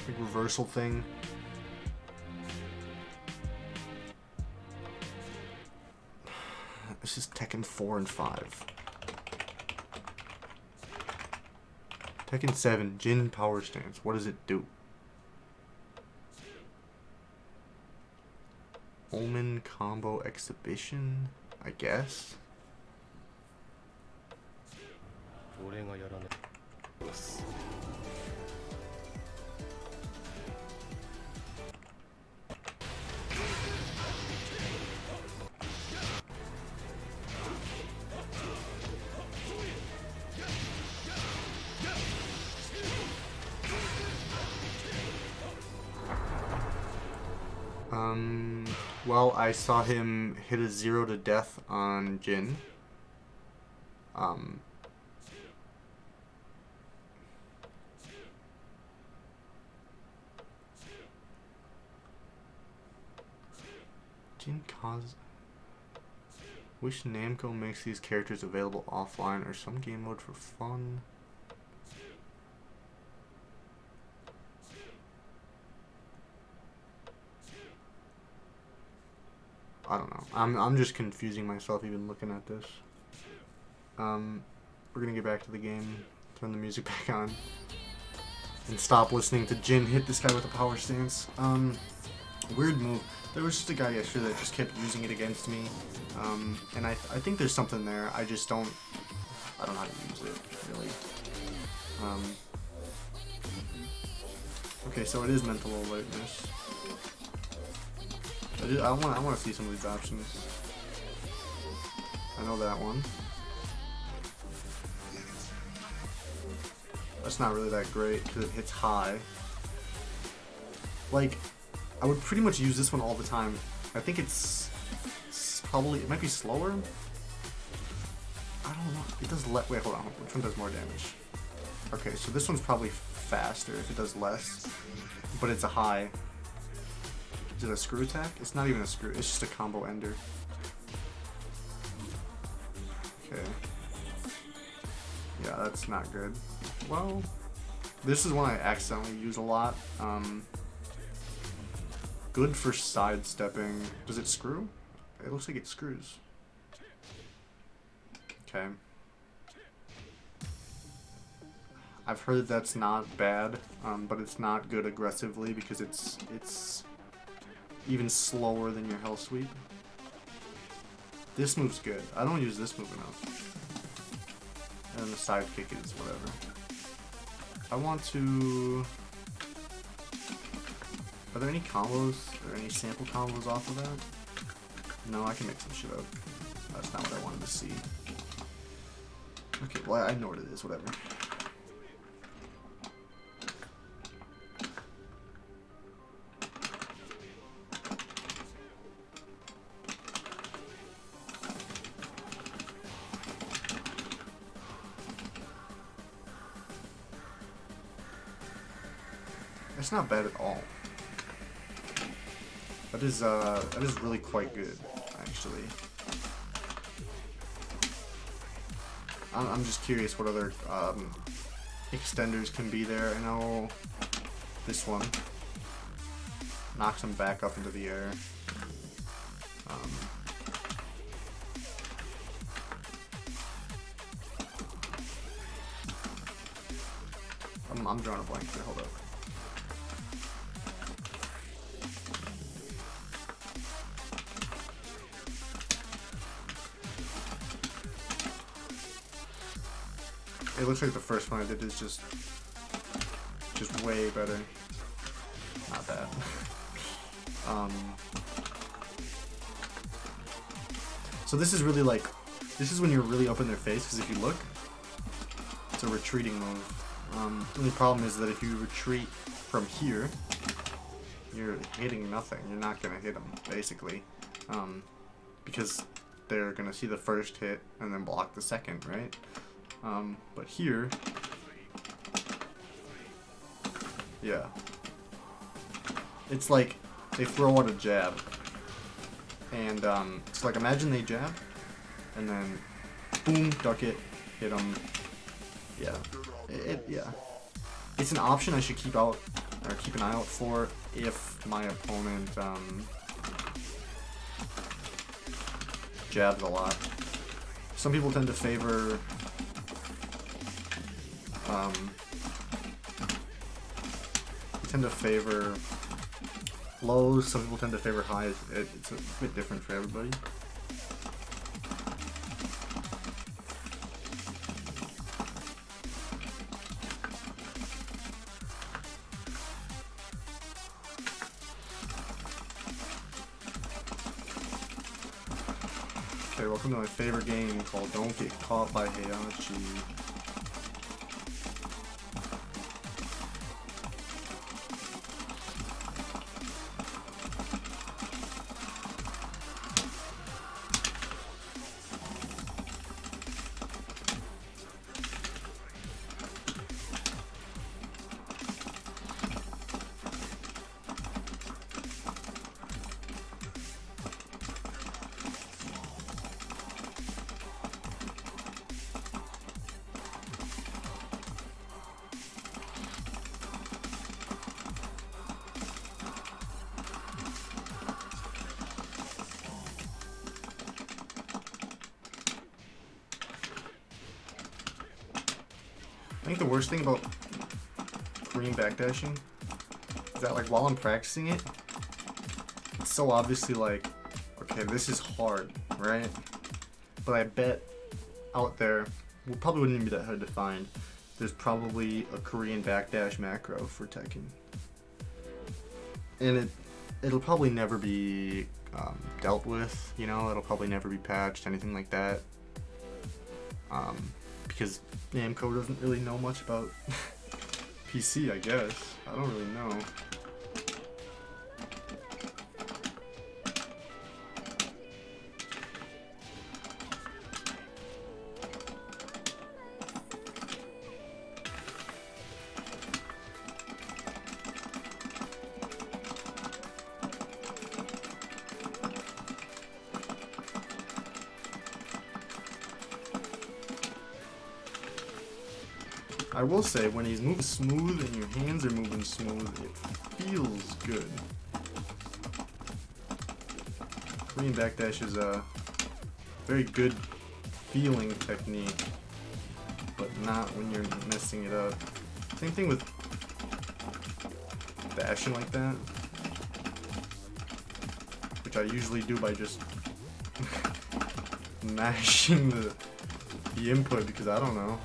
like, reversal thing. This is Tekken 4 and 5. Tekken 7, Jin power stance. What does it do? Omen combo exhibition, I guess. Well, I saw him hit a 0 to death on Jin. Jin cause. Wish Namco makes these characters available offline or some game mode for fun. I don't know. I'm just confusing myself even looking at this. We're gonna get back to the game, turn the music back on, and stop listening to Jin hit this guy with a power stance. Weird move. There was just a guy yesterday that just kept using it against me, and I think there's something there. I don't know how to use it really. Okay, so it is mental alertness. I want to see some of these options. I know that one. That's not really that great because it hits high. Like, I would pretty much use this one all the time. I think it's probably, it might be slower. I don't know. It does wait, hold on. Which one does more damage? Okay, so this one's probably faster if it does less, but it's a high. Is it a screw attack? It's not even a screw, it's just a combo ender. Okay. Yeah, that's not good. Well, this is one I accidentally use a lot. Good for sidestepping. Does it screw? It looks like it screws. Okay. I've heard that's not bad, but it's not good aggressively because it's even slower than your hell sweep. This move's good. I don't use this move enough. And the side kick is whatever. I want to... Are there any combos or any sample combos off of that? No, I can make some shit up. That's not what I wanted to see. Okay, well I know what it is, whatever. It's not bad at all. That is really quite good, actually. I'm just curious what other extenders can be there. I know this one knocks him back up into the air. I'm drawing a blank here. Hold up. It looks like the first one I did is just way better. Not bad. So this is really like, this is when you're really up in their face, because if you look, it's a retreating move. The only problem is that if you retreat from here, you're hitting nothing. You're not gonna hit them, basically, because they're gonna see the first hit and then block the second, right? But here, yeah, it's like they throw out a jab, and it's like imagine they jab, and then boom, duck it, hit them. Yeah, yeah, it's an option I should keep an eye out for if my opponent jabs a lot. Some people tend to favor lows, some people tend to favor highs. It's a bit different for everybody. Okay, welcome to my favorite game called Don't Get Caught by Heihachi. I think the worst thing about Korean backdashing is that, like, while I'm practicing it, it's so obviously like, okay, this is hard, right? But I bet out there, well, probably wouldn't even be that hard to find, there's probably a Korean backdash macro for Tekken. And it'll probably never be dealt with, you know, it'll probably never be patched, anything like that. Because Namco doesn't really know much about PC, I guess. I don't really know. I will say, when he's moving smooth and your hands are moving smooth, it feels good. Korean backdash is a very good feeling technique, but not when you're messing it up. Same thing with dashing like that, which I usually do by just mashing the input because I don't know.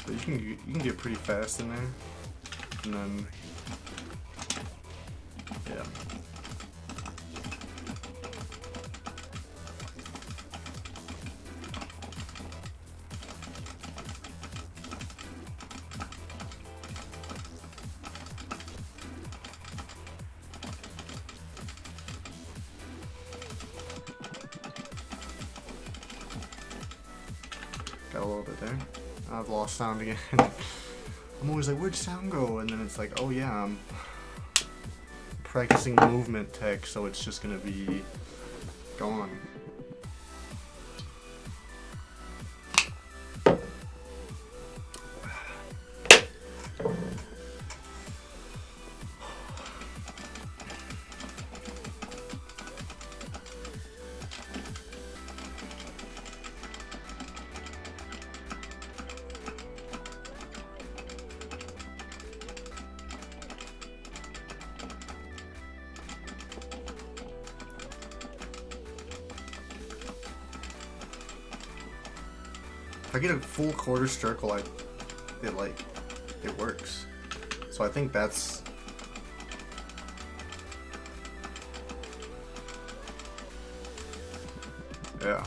But you can get pretty fast in there, and then yeah. Got a little bit there. I've lost sound again. I'm always like, where'd sound go? And then it's like, oh yeah, I'm practicing movement tech, so it's just gonna be gone. If I get a full quarter circle, it works. So I think that's yeah.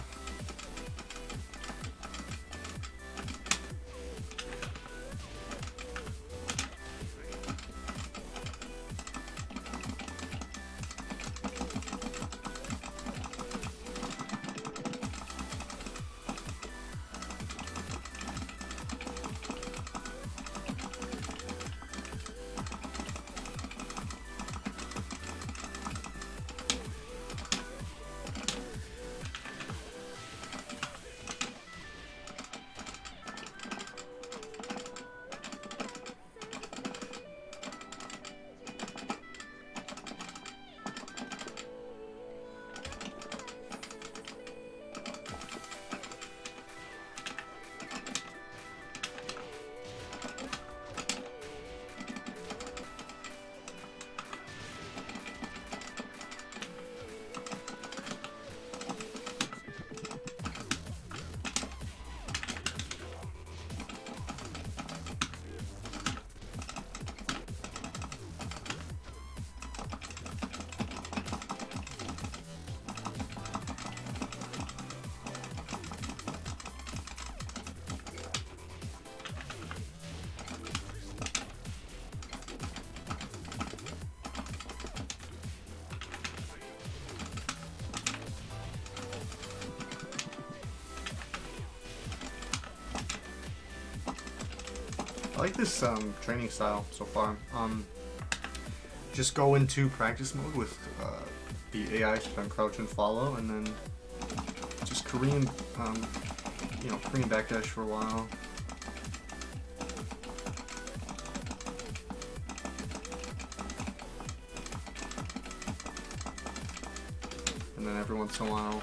I like this training style so far. Just go into practice mode with the AI on crouch and follow, and then just Korean, Korean backdash for a while. And then every once in a while,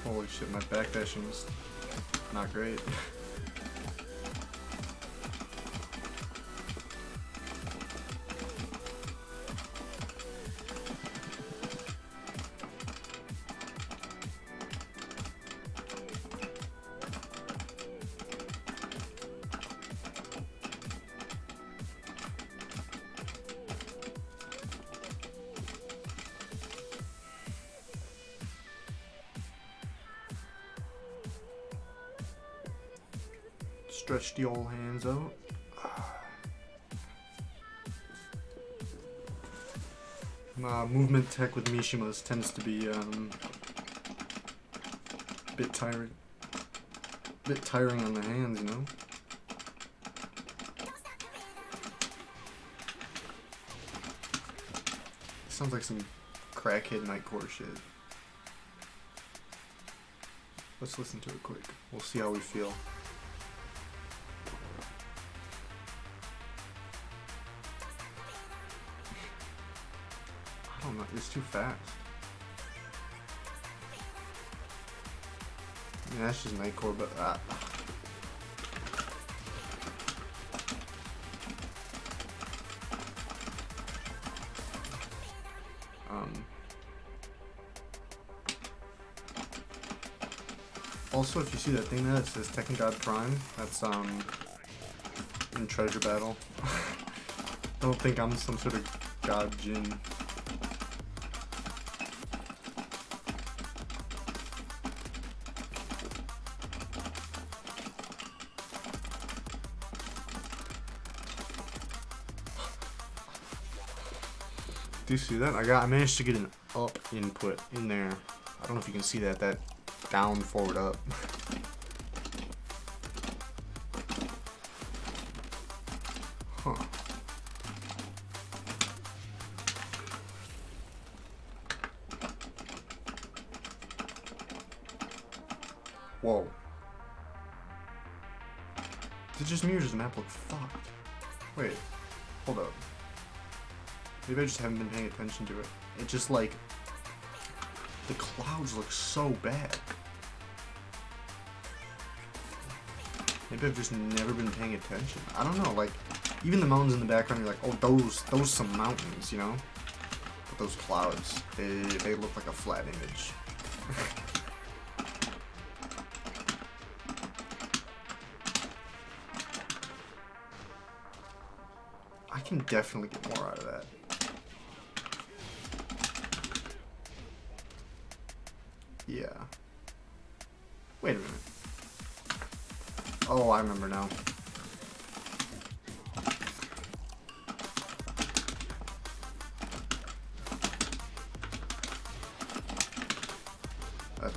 holy shit, my backdashing is not great. Stretch the old hands out. Movement tech with Mishimas tends to be a bit tiring. Bit tiring on the hands, you know? Sounds like some crackhead nightcore shit. Let's listen to it quick. We'll see how we feel. I don't know, it's too fast. I mean, that's just nightcore, but also, if you see that thing there that says Tekken God Prime, that's in Treasure Battle. Don't think I'm some sort of God Jin. Do you see that? I managed to get an up input in there. I don't know if you can see that down, forward, up. Huh. Whoa. Did just me or does the map look fucked? Wait, hold up. Maybe I just haven't been paying attention to it. It just like, the clouds look so bad. Maybe I've just never been paying attention. I don't know, like, even the mountains in the background, you're like, oh, those some mountains, you know? But those clouds, they look like a flat image. I can definitely get more out of that. Yeah. Wait a minute. Oh, I remember now.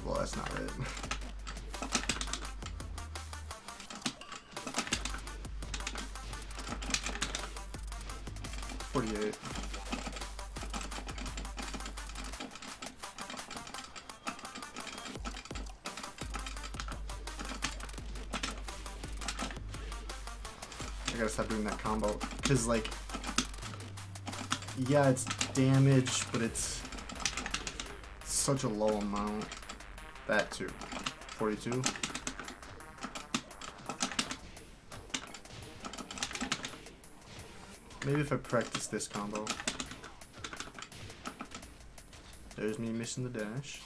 Well, that's not it. $48. I gotta stop doing that combo, cause like, yeah, it's damage, but it's such a low amount. That too. 42. Maybe if I practice this combo. There's me missing the dash.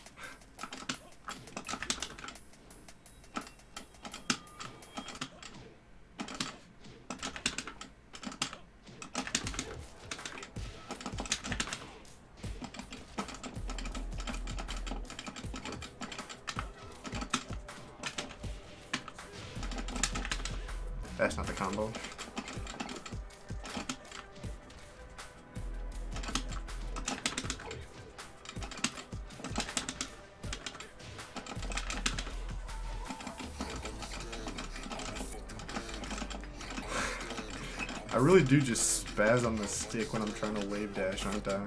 That's not the combo. I really do just spaz on the stick when I'm trying to wave dash, aren't I?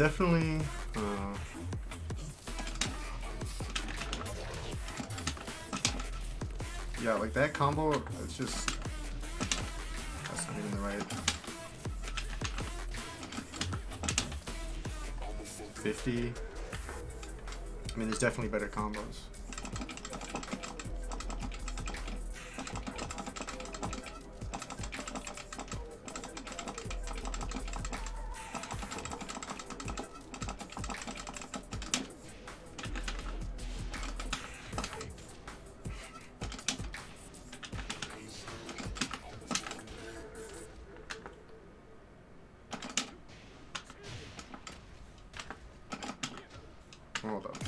definitely yeah, like that combo, it's just, that's not even the right. 50. I mean, there's definitely better combos. Hold up.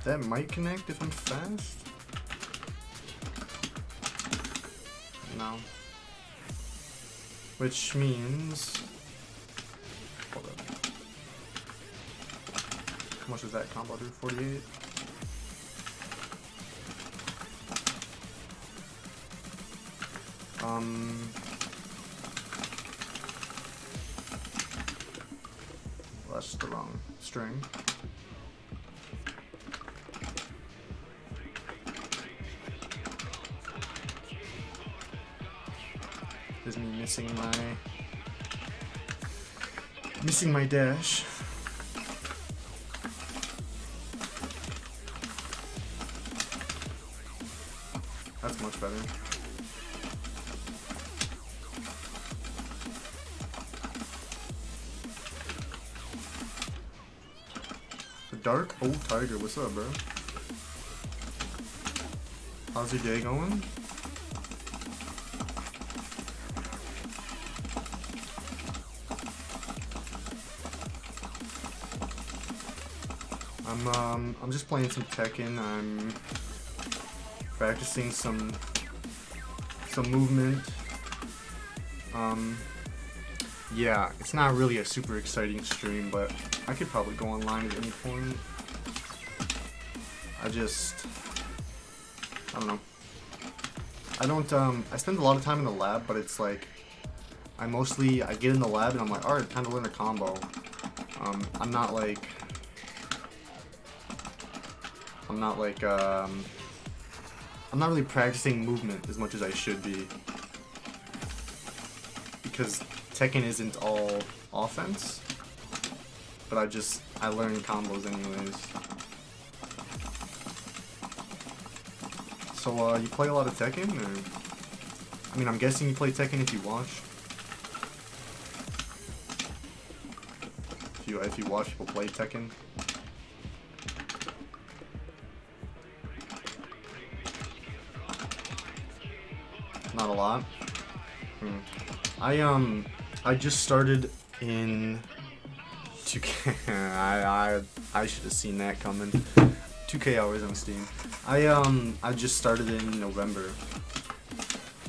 That might connect if I'm fast. No. Which means, hold up. How much does that combo do? 48? Well, that's the wrong string. Is me missing my dash. That's much better. The Dark Old Tiger, what's up, bro? How's your day going? I'm just playing some Tekken. I'm practicing some movement. Yeah, it's not really a super exciting stream, but I could probably go online at any point. I don't know. I spend a lot of time in the lab, but it's like, I get in the lab and I'm like, alright, time to learn a combo. I'm not really practicing movement as much as I should be. Because Tekken isn't all offense, but I learn combos anyways. So, you play a lot of Tekken, or? I mean, I'm guessing you play Tekken if you watch. If you watch people play Tekken. Not a lot. I just started in 2K. I should have seen that coming. 2K hours on Steam. I just started in November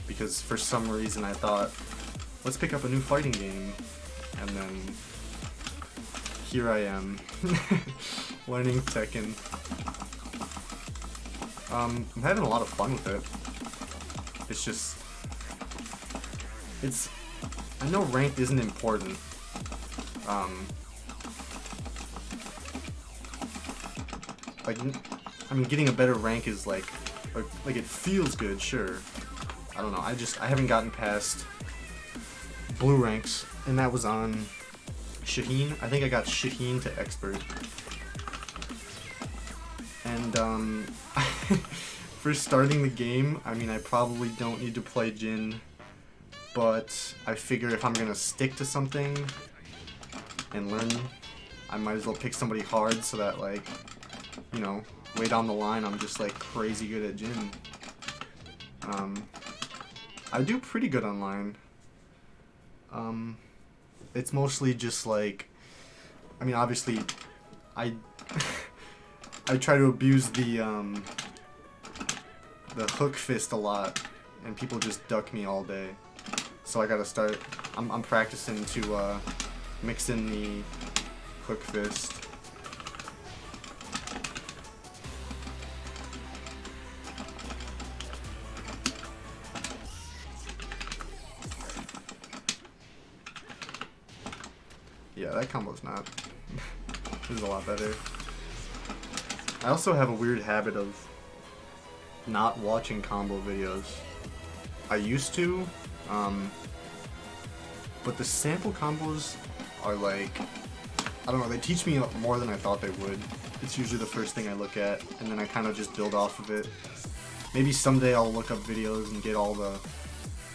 because for some reason I thought, let's pick up a new fighting game, and then here I am learning Tekken. I'm having a lot of fun with it. It's just, I know ranked isn't important. I mean, getting a better rank is like it feels good, sure. I don't know, I haven't gotten past blue ranks, and that was on Shaheen. I think I got Shaheen to expert. And, for starting the game, I mean, I probably don't need to play Jin, but I figure if I'm gonna stick to something and learn, I might as well pick somebody hard so that, like, you know, way down the line I'm just, like, crazy good at Jin. I do pretty good online. It's mostly just, like, I mean, obviously, I try to abuse the hook fist a lot, and people just duck me all day. So I gotta start, I'm practicing to mix in the hook fist. Yeah, that combo's not. This is a lot better. I also have a weird habit of not watching combo videos. I used to, but the sample combos are like, I don't know, they teach me more than I thought they would. It's usually the first thing I look at, and then I kind of just build off of it. Maybe someday I'll look up videos and get all the...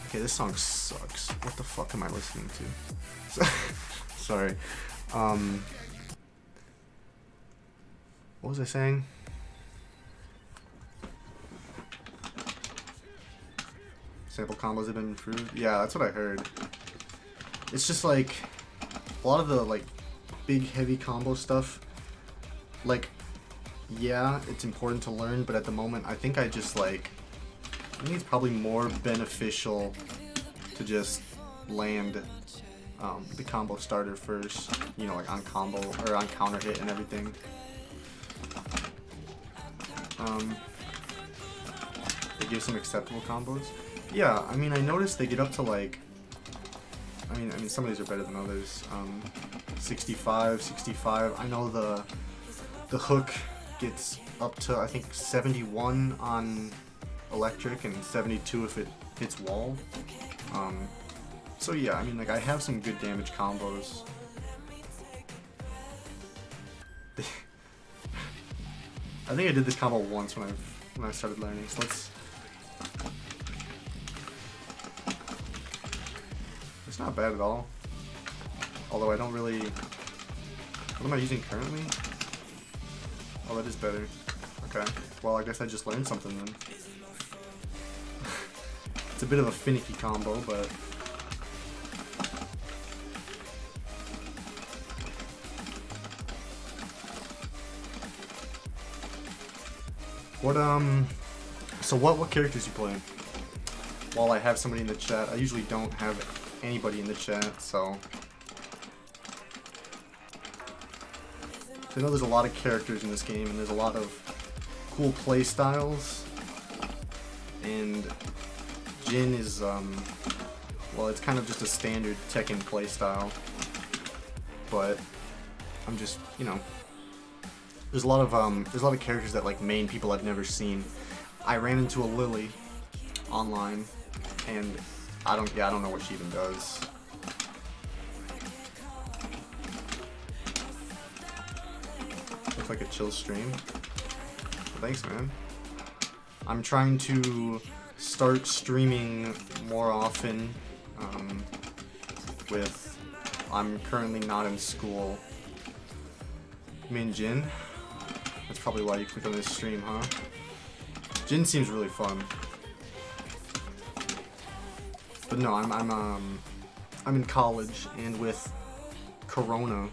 Okay, this song sucks. What the fuck am I listening to? Sorry. What was I saying? Sample combos have been improved? Yeah, that's what I heard. It's just like, a lot of the like big heavy combo stuff, like, yeah, it's important to learn, but at the moment I think it's probably more beneficial to just land the combo starter first, you know, like on combo or on counter hit and everything. They give some acceptable combos. Yeah, I mean, I noticed they get up to like, I mean, some of these are better than others. 65, 65. I know the hook gets up to, I think, 71 on electric and 72 if it hits wall. So yeah, I mean, like, I have some good damage combos. I think I did this combo once when I started learning, so let's... It's not bad at all. Although I don't really... What am I using currently? Oh, that is better. Okay. Well, I guess I just learned something then. It's a bit of a finicky combo, but... What characters you play? While I have somebody in the chat, I usually don't have anybody in the chat, so... I know there's a lot of characters in this game, and there's a lot of cool play styles, and Jin is, well, it's kind of just a standard Tekken play style, but I'm just, you know, there's a lot of characters that, like, main people I've never seen. I ran into a Lily online, and I don't know what she even does. Looks like a chill stream. Well, thanks, man. I'm trying to start streaming more often. I'm currently not in school. You mean Jin? That's probably why you clicked on this stream, huh? Jin seems really fun. But no, I'm in college, and with Corona,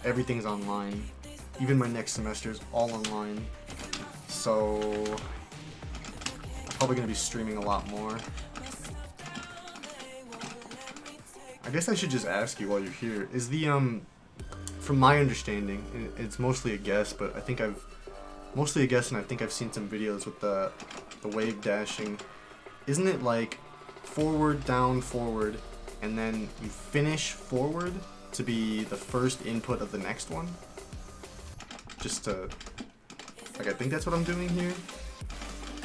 everything's online. Even my next semester is all online. So I'm probably gonna be streaming a lot more. I guess I should just ask you while you're here. Is the from my understanding, and it's mostly a guess, but I think I've seen some videos with the wave dashing. Isn't it like forward, down, forward, and then you finish forward to be the first input of the next one? Just to, like, I think that's what I'm doing here,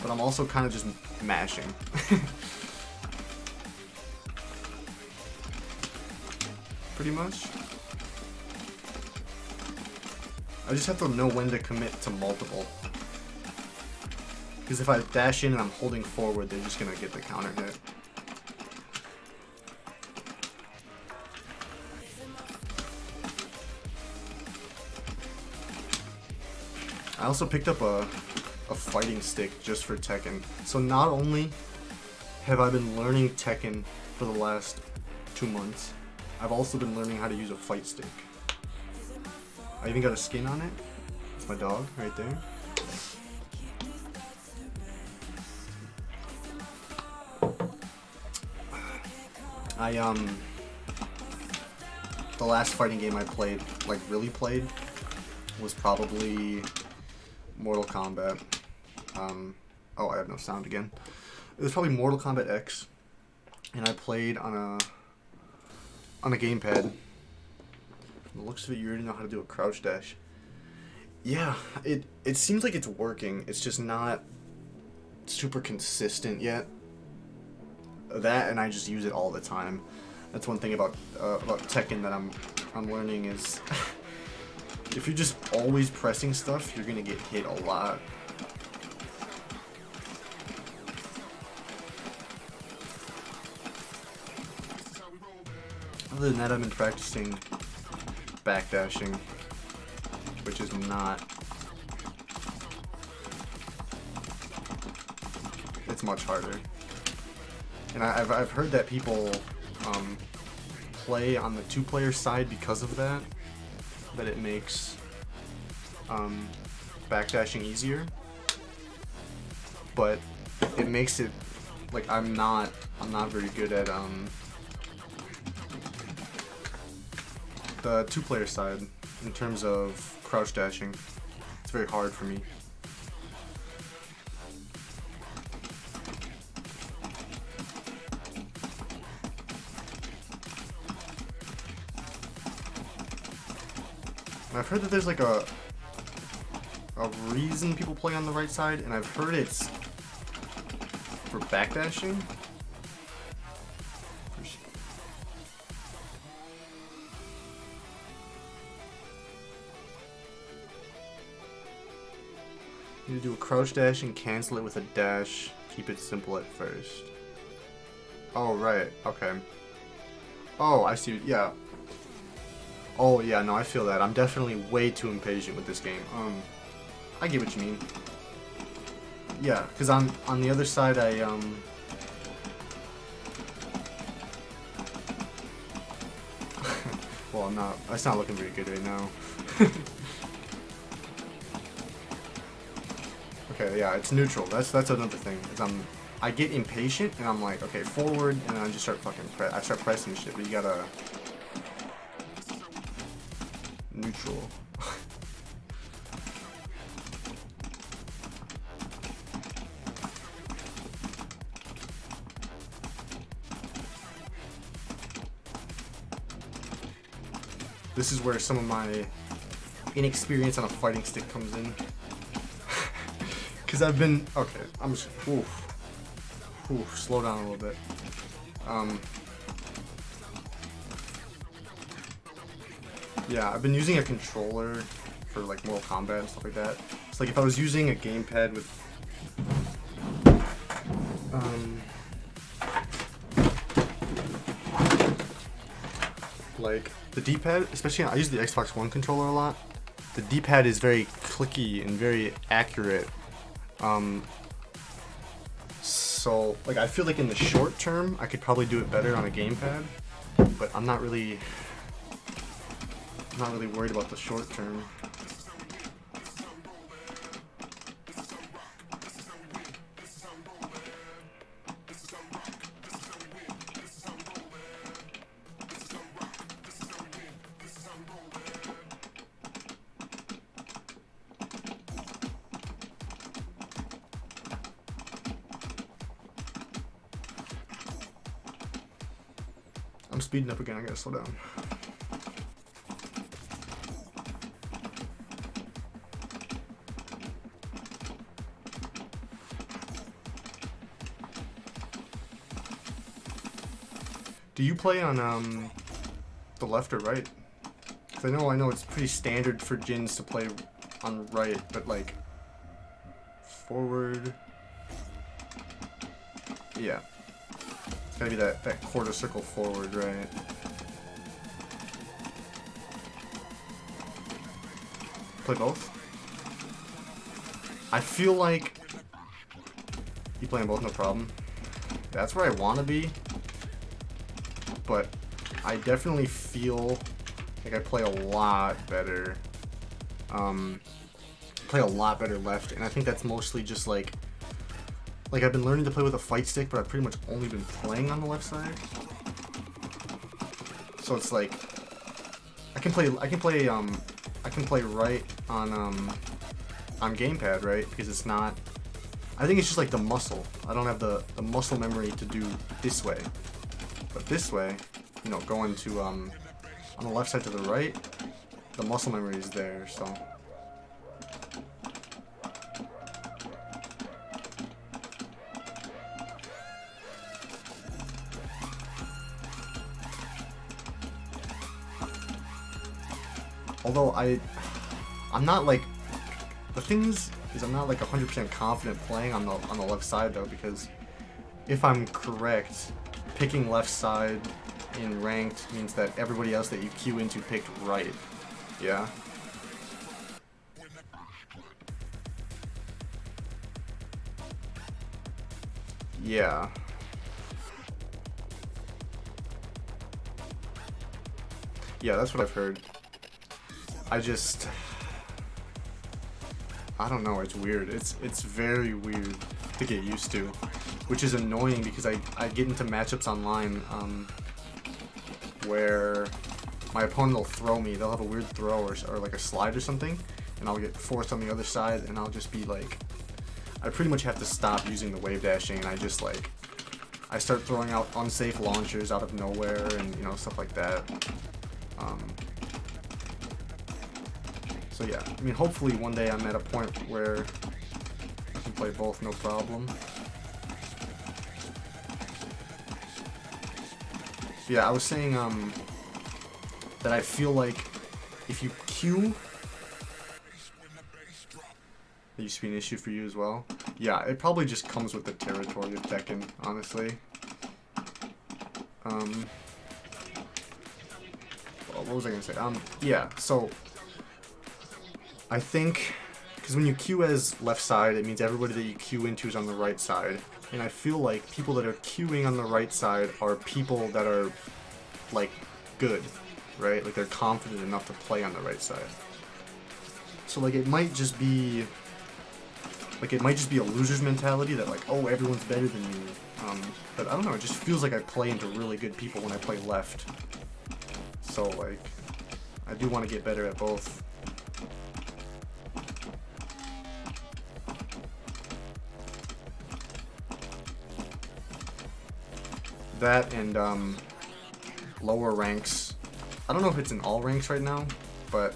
but I'm also kind of just mashing. Pretty much. I just have to know when to commit to multiple. Because if I dash in and I'm holding forward, they're just gonna get the counter hit. I also picked up a fighting stick just for Tekken. So not only have I been learning Tekken for the last 2 months, I've also been learning how to use a fight stick. I even got a skin on it. It's my dog right there. The last fighting game I played, like really played, was probably Mortal Kombat. Oh, I have no sound again. It was probably Mortal Kombat X, and I played on a gamepad. the looks of it, you already know how to do a crouch dash. Yeah, it seems like it's working. It's just not super consistent yet. That, and I just use it all the time. That's one thing about Tekken that I'm learning is if you're just always pressing stuff, you're gonna get hit a lot. Other than that, I've been practicing backdashing, which is not. It's much harder. And I've heard that people play on the 2-player side because of that. That it makes backdashing easier. But it makes it like I'm not very good at the 2-player side in terms of crouch dashing. It's very hard for me. And I've heard that there's like a reason people play on the right side, and I've heard it's for backdashing. You do a crouch dash and cancel it with a dash. Keep it simple at first. Oh, right. Okay. Oh, I see. Yeah. Oh, yeah. No, I feel that. I'm definitely way too impatient with this game. I get what you mean. Yeah, because on the other side, well, I'm not. It's not looking very good right now. Okay, yeah, it's neutral. That's another thing. Is I get impatient and I'm like, okay, forward, and then I just start I start pressing shit. But you gotta neutral. This is where some of my inexperience on a fighting stick comes in. Because I've been... Okay, I'm just... Oof, slow down a little bit. Yeah, I've been using a controller for like Mortal Kombat and stuff like that. It's like if I was using a gamepad with... like the D-pad, especially I use the Xbox One controller a lot. The D-pad is very clicky and very accurate. So like I feel like in the short term I could probably do it better on a gamepad, but I'm not really worried about the short term. I'm speeding up again, I gotta slow down. Do you play on the left or right? Cause I know it's pretty standard for Jins to play on right, but like forward. Yeah. It's gotta be that quarter circle forward, right? Play both? I feel like you playing both, no problem. That's where I want to be, but I definitely feel like I play a lot better. Play a lot better left, and I think that's mostly just like I've been learning to play with a fight stick, but I've pretty much only been playing on the left side. So it's like I can play right on gamepad, right? Because it's not. I think it's just like the muscle. I don't have the muscle memory to do this way. But this way, you know, going to on the left side to the right, the muscle memory is there, so. Although I'm not like, the thing is I'm not like 100% confident playing on the left side though, because if I'm correct, picking left side in ranked means that everybody else that you queue into picked right. Yeah. Yeah. Yeah, that's what I've heard. I don't know, it's weird. It's very weird to get used to, which is annoying because I get into matchups online where my opponent will throw me. They'll have a weird throw or like a slide or something, and I'll get forced on the other side, and I'll just be like, I pretty much have to stop using the wave dashing, and I just like, I start throwing out unsafe launchers out of nowhere and, you know, stuff like that. So yeah, I mean, hopefully one day I'm at a point where I can play both, no problem. Yeah, I was saying that I feel like if you queue, it used to be an issue for you as well. Yeah, it probably just comes with the territory of Tekken, honestly. Well, what was I gonna say? Yeah, so I think, because when you queue as left side, it means everybody that you queue into is on the right side. And I feel like people that are queuing on the right side are people that are, like, good, right? Like, they're confident enough to play on the right side. So, like, it might just be a loser's mentality that, like, oh, everyone's better than you. But I don't know, it just feels like I play into really good people when I play left. So, like, I do want to get better at both. That and lower ranks. I don't know if it's in all ranks right now, but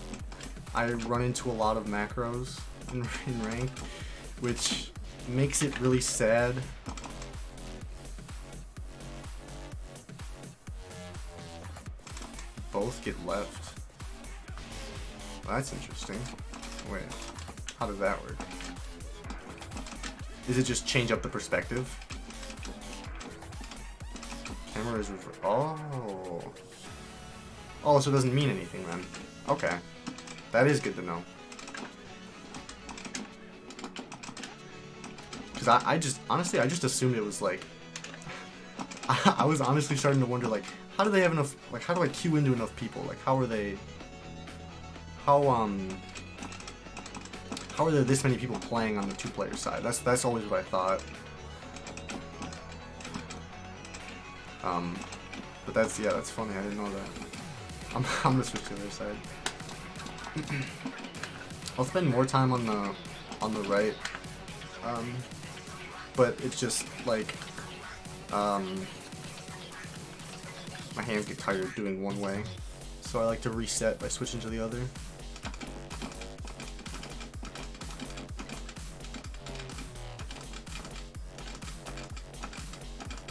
I run into a lot of macros in rank, which makes it really sad. Both get left. Well, that's interesting. Wait, how does that work? Does it just change up the perspective? Camera is oh. Oh, so it doesn't mean anything then. Okay. That is good to know. Because I just, honestly, I just assumed it was like, I was honestly starting to wonder, like, how do they have enough, like, how do I queue into enough people? Like, how are there this many people playing on the two-player side? That's always what I thought. But that's, yeah, that's funny. I didn't know that. I'm gonna switch to the other side. I'll spend more time on the right. But it's just like, my hands get tired doing one way, so I like to reset by switching to the other.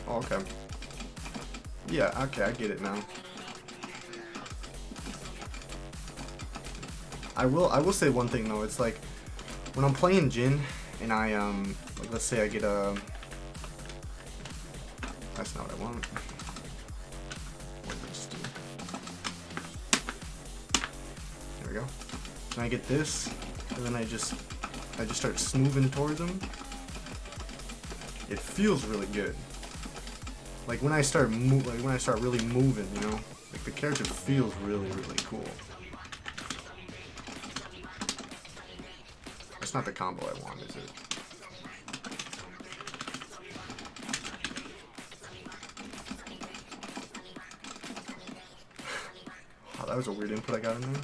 Oh, okay. Yeah, okay, I get it now. I will say one thing though. It's like when I'm playing Jin and I like, let's say I get a, that's not what I want. What did I just do? There we go. And I get this, and then I just start smoothing towards him. It feels really good. Like when I start really moving, you know, like the character feels really, really cool. That's not the combo I want, is it? Wow, that was a weird input I got in there.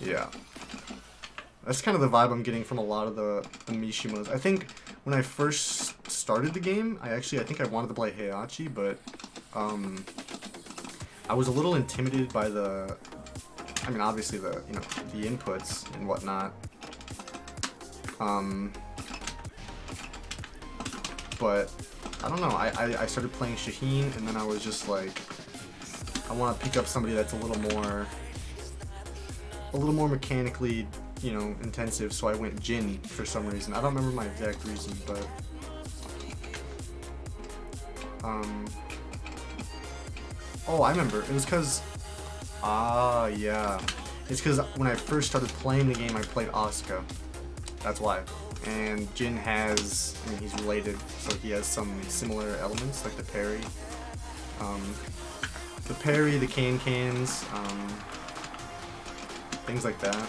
Yeah. That's kind of the vibe I'm getting from a lot of the Mishimas. I think when I first started the game, I think I wanted to play Heihachi, but I was a little intimidated by the, I mean, obviously the, you know, the inputs and whatnot. But I don't know. I started playing Shaheen, and then I was just like, I want to pick up somebody that's a little more mechanically, you know, intensive. So I went Jin for some reason. I don't remember my exact reason, but oh, I remember. It was because yeah, it's because when I first started playing the game, I played Asuka. That's why. And Jin has, I mean, he's related, so he has some similar elements, like the parry. The can-cans, things like that.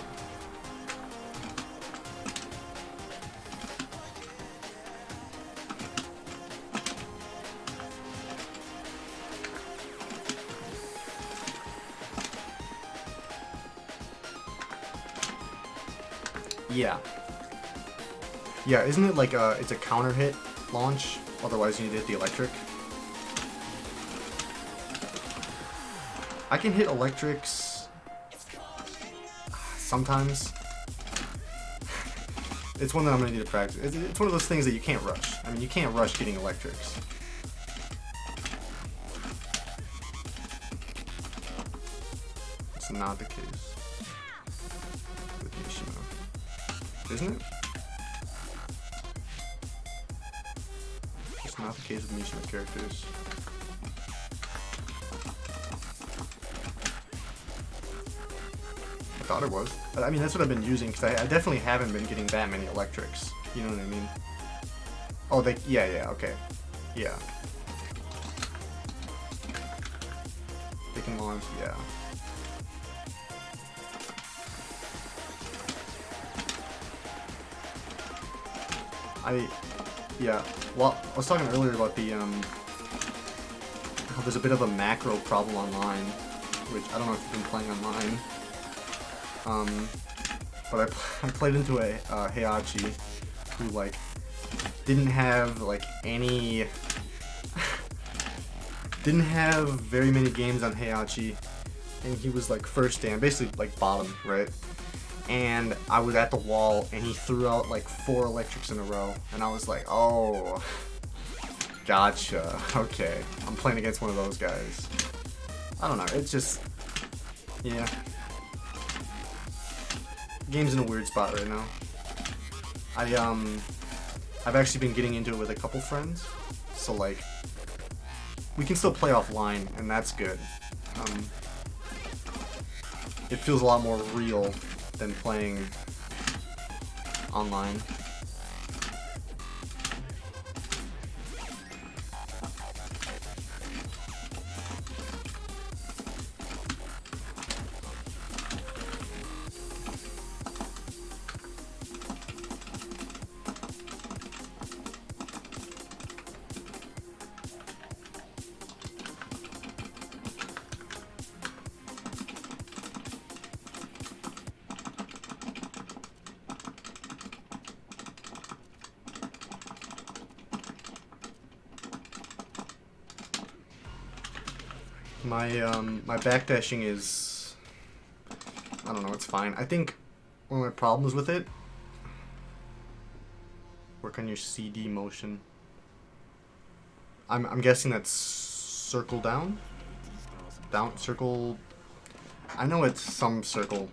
Yeah. Yeah, isn't it like it's a counter hit launch? Otherwise you need to hit the electric. I can hit electrics sometimes. It's one that I'm gonna need to practice. It's one of those things that you can't rush. I mean, you can't rush getting electrics. It's not the case with Mishima, isn't it? It's not the case with Mishima characters. I thought it was. I mean, that's what I've been using, because I definitely haven't been getting that many electrics. You know what I mean? Oh, yeah, okay. Yeah. They can launch, yeah. Yeah. Well, I was talking earlier about the, how there's a bit of a macro problem online, which I don't know if you've been playing online. But I played into a Heihachi who, like, didn't have, like, any... didn't have very many games on Heihachi, and he was, like, first stand, basically, like, bottom, right? And I was at the wall, and he threw out, like, 4 electrics in a row, and I was like, oh, gotcha, okay, I'm playing against one of those guys. I don't know, it's just, yeah. Game's in a weird spot right now. I've actually been getting into it with a couple friends, so like we can still play offline, and that's good. It feels a lot more real than playing online. My backdashing is, I don't know, it's fine. I think one of my problems with it, work on your CD motion. I'm guessing that's circle down? Circle, I know it's some circle.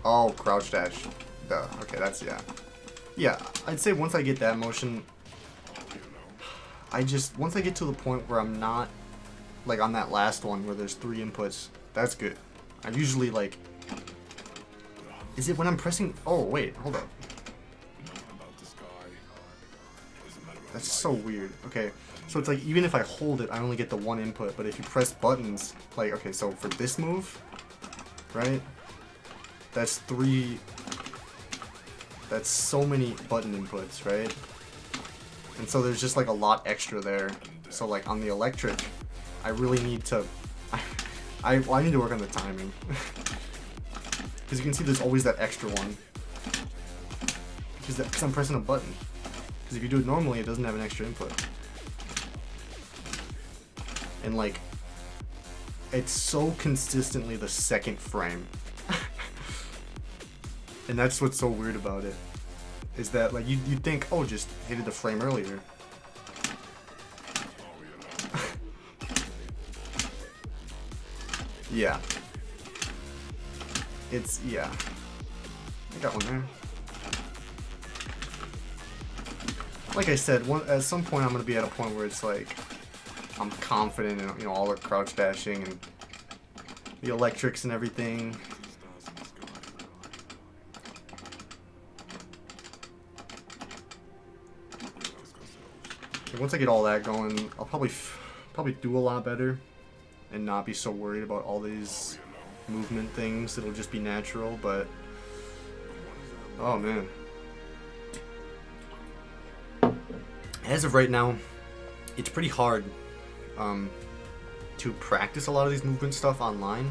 Oh, crouch dash. Duh, okay, that's, yeah. Yeah, I'd say once I get that motion, once I get to the point where I'm not, like on that last one where there's 3 inputs, that's good. I usually like, is it when I'm pressing, oh wait, hold up. That's so weird. Okay, so it's like even if I hold it, I only get the 1 input, but if you press buttons, like, okay, so for this move, right, that's 3, that's so many button inputs, right? And so there's just like a lot extra there. So like on the electric, I really need to, I need to work on the timing. Because you can see there's always that extra one. Because I'm pressing a button. Because if you do it normally, it doesn't have an extra input. And like, it's so consistently the second frame. And that's what's so weird about it. Is that like, you'd think, oh, just hated the frame earlier. Yeah. Yeah. I got one there. Like I said, at some point I'm gonna be at a point where it's like, I'm confident in, you know, all the crouch dashing and the electrics and everything. And once I get all that going, I'll probably do a lot better and not be so worried about all these movement things. It'll just be natural, but oh man. As of right now, it's pretty hard to practice a lot of these movement stuff online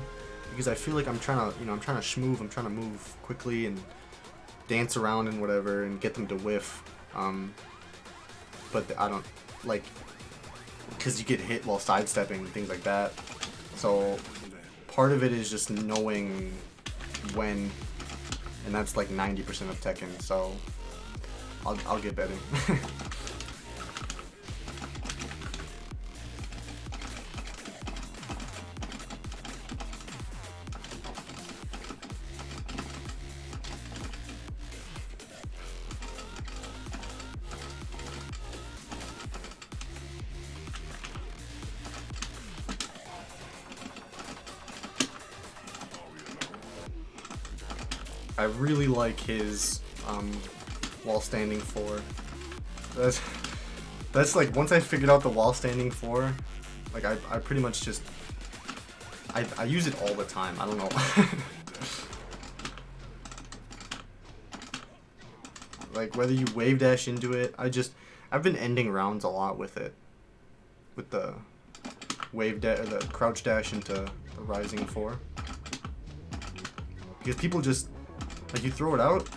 because I feel like I'm trying to schmoove, I'm trying to move quickly and dance around and whatever and get them to whiff. But I don't like, because you get hit while sidestepping and things like that. So part of it is just knowing when, and that's like 90% of Tekken. So I'll get better. I really like his wall standing 4. That's like, once I figured out the wall standing 4, like I pretty much just I use it all the time. I don't know. Like whether you wave dash into it, I've been ending rounds a lot with it. With the wave dash or the crouch dash into the rising 4. Because people just, like, you throw it out,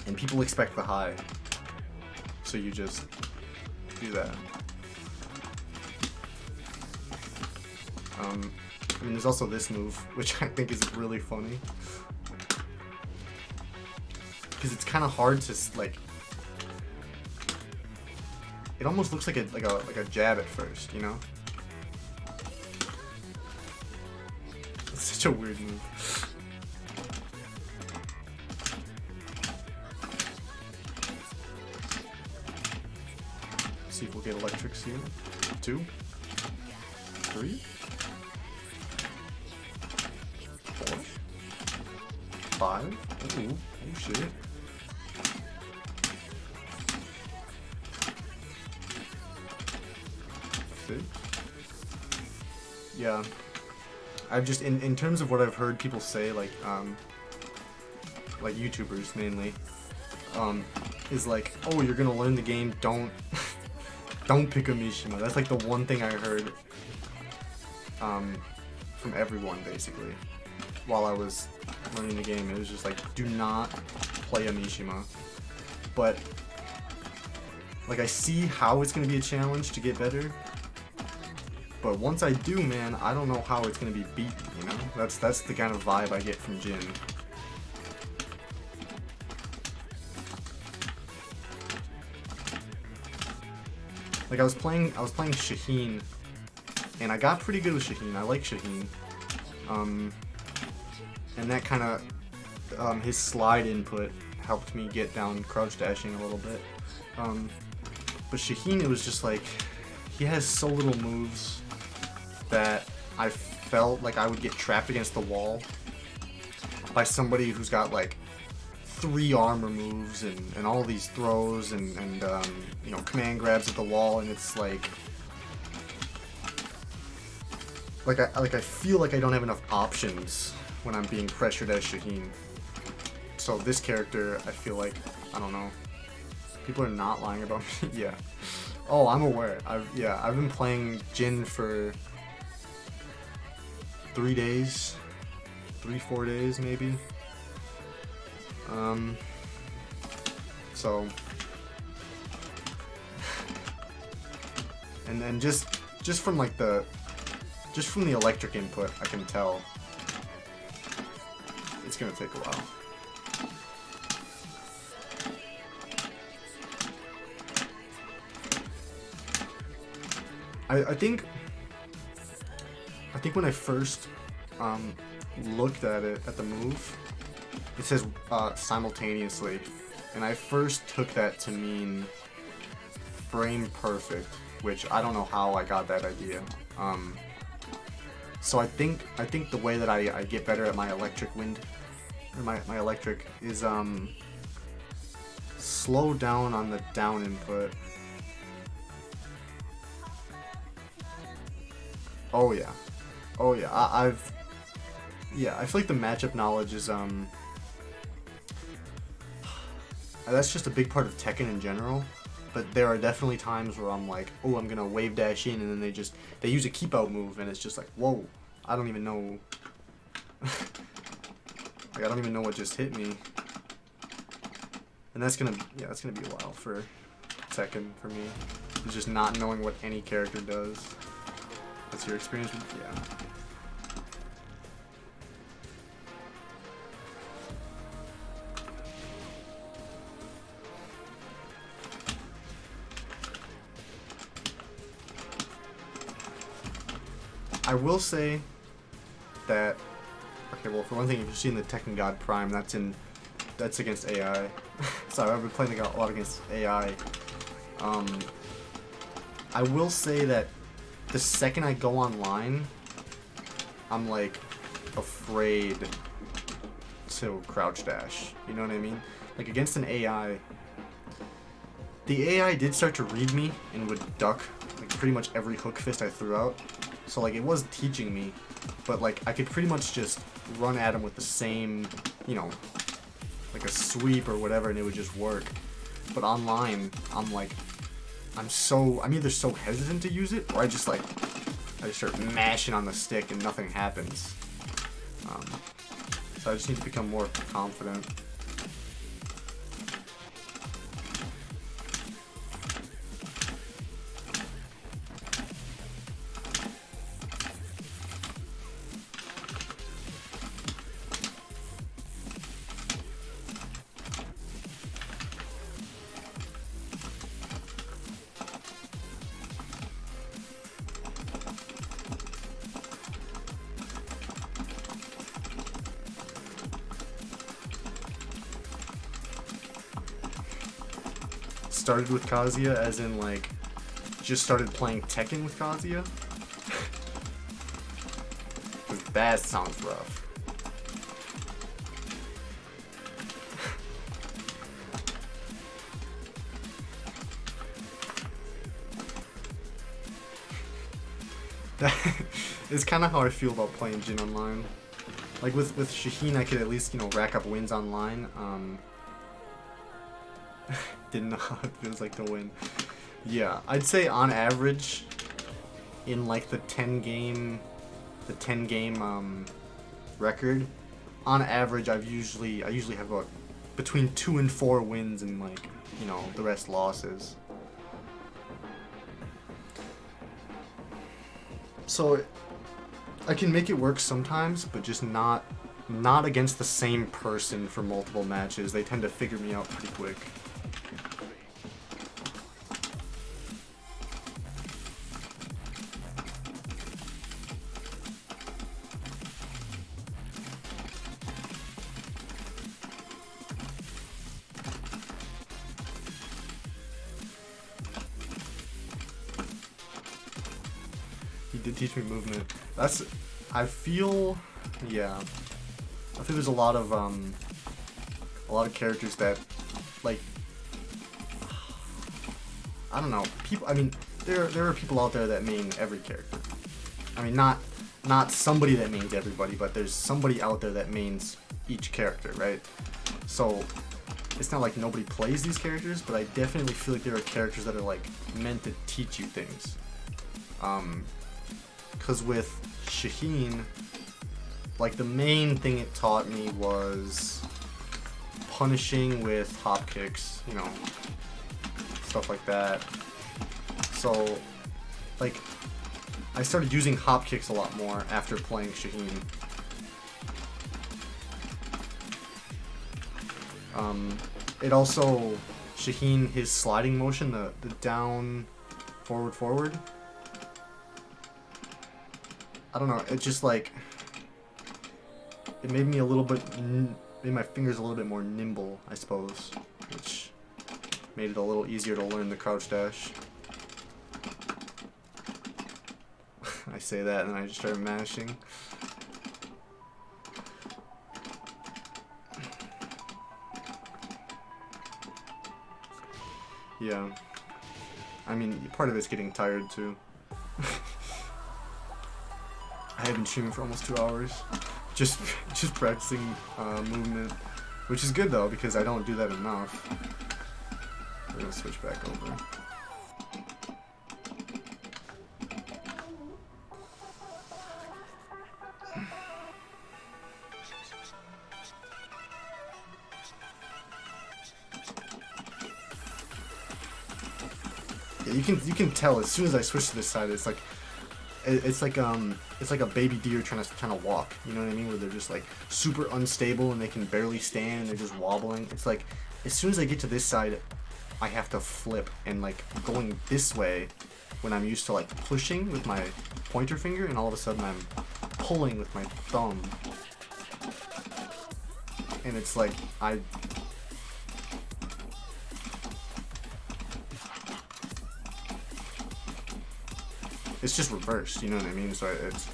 and people expect the high. So you just do that. I mean, there's also this move, which I think is really funny. Because it's kind of hard to, like... It almost looks like a jab at first, you know? It's such a weird move. See if we'll get electrics here. 2, 3, 4, 5. Ooh, oh shit. 6. Yeah. I've just in terms of what I've heard people say, like YouTubers mainly, is like, oh, you're gonna learn the game, don't pick a Mishima. That's like the one thing I heard from everyone basically while I was learning the game. It was just like, do not play a Mishima. But like, I see how it's gonna be a challenge to get better. But once I do, man, I don't know how it's gonna be beaten, you know? That's the kind of vibe I get from Jin. Like I was playing Shaheen, and I got pretty good with Shaheen. I like Shaheen, and that kind of his slide input helped me get down crouch dashing a little bit. But Shaheen, it was just like, he has so little moves that I felt like I would get trapped against the wall by somebody who's got like 3 armor moves and all these throws and you know, command grabs at the wall, and it's like I feel like I don't have enough options when I'm being pressured as Shaheen. So this character, I feel like, I don't know, people are not lying about me. Yeah. Oh, I'm aware. I've been playing Jin for 3 days, 3-4 days maybe. So, and then just from like the electric input, I can tell it's gonna take a while. I think when I first looked at the move, it says simultaneously, and I first took that to mean frame perfect, which I don't know how I got that idea. So I think the way that I get better at my electric wind, or my electric, is slow down on the down input. Oh yeah, I feel like the matchup knowledge is that's just a big part of Tekken in general. But there are definitely times where I'm like, oh, I'm gonna wave dash in, and then they use a keep out move, and it's just like, whoa, I don't even know, like I don't even know what just hit me, and that's gonna be a while for Tekken for me, it's just not knowing what any character does. What's your experience with? Yeah. I will say that, okay, well, for one thing, if you've seen the Tekken God Prime, that's against AI. So I've been playing a lot against AI. I will say that the second I go online, I'm like afraid to crouch dash. You know what I mean? Like against an AI, the AI did start to read me and would duck like pretty much every hook fist I threw out. So like it was teaching me, but like I could pretty much just run at him with the same, you know, like a sweep or whatever, and it would just work. But online, I'm either so hesitant to use it, or I just start mashing on the stick and nothing happens. So I just need to become more confident. Started with Kazuya, as in like just started playing Tekken with Kazuya. Cause that sounds rough. That is kind of how I feel about playing Jin Online. Like with Shaheen, I could at least, you know, rack up wins online. Didn't know how it feels like to win. Yeah, I'd say on average, in like the 10 game record, on average I usually have about between 2 and 4 wins and like, you know, the rest losses. So I can make it work sometimes, but just not against the same person for multiple matches. They tend to figure me out pretty quick. He did teach me movement. I feel there's a lot of characters that, like, I don't know, people, I mean, there are people out there that main every character. I mean, not somebody that mains everybody, but there's somebody out there that mains each character, right? So it's not like nobody plays these characters, but I definitely feel like there are characters that are like meant to teach you things. Because with Shaheen, like the main thing it taught me was punishing with hop kicks, you know, stuff like that. So, like, I started using hop kicks a lot more after playing Shaheen. It also, Shaheen, his sliding motion, the down, forward. I don't know, it just like, it made me a little bit, made my fingers a little bit more nimble, I suppose, which made it a little easier to learn the crouch dash. I say that and I just start mashing. Yeah. I mean, part of it's getting tired too. I have been streaming for almost 2 hours. Just practicing movement. Which is good though, because I don't do that enough. We're gonna switch back over. Yeah, you can tell as soon as I switch to this side, it's like it's like a baby deer trying to walk. You know what I mean? Where they're just like super unstable and they can barely stand and they're just wobbling. It's like as soon as I get to this side, I have to flip, and like going this way when I'm used to like pushing with my pointer finger, and all of a sudden I'm pulling with my thumb, and it's like it's just reversed, you know what I mean? So it's...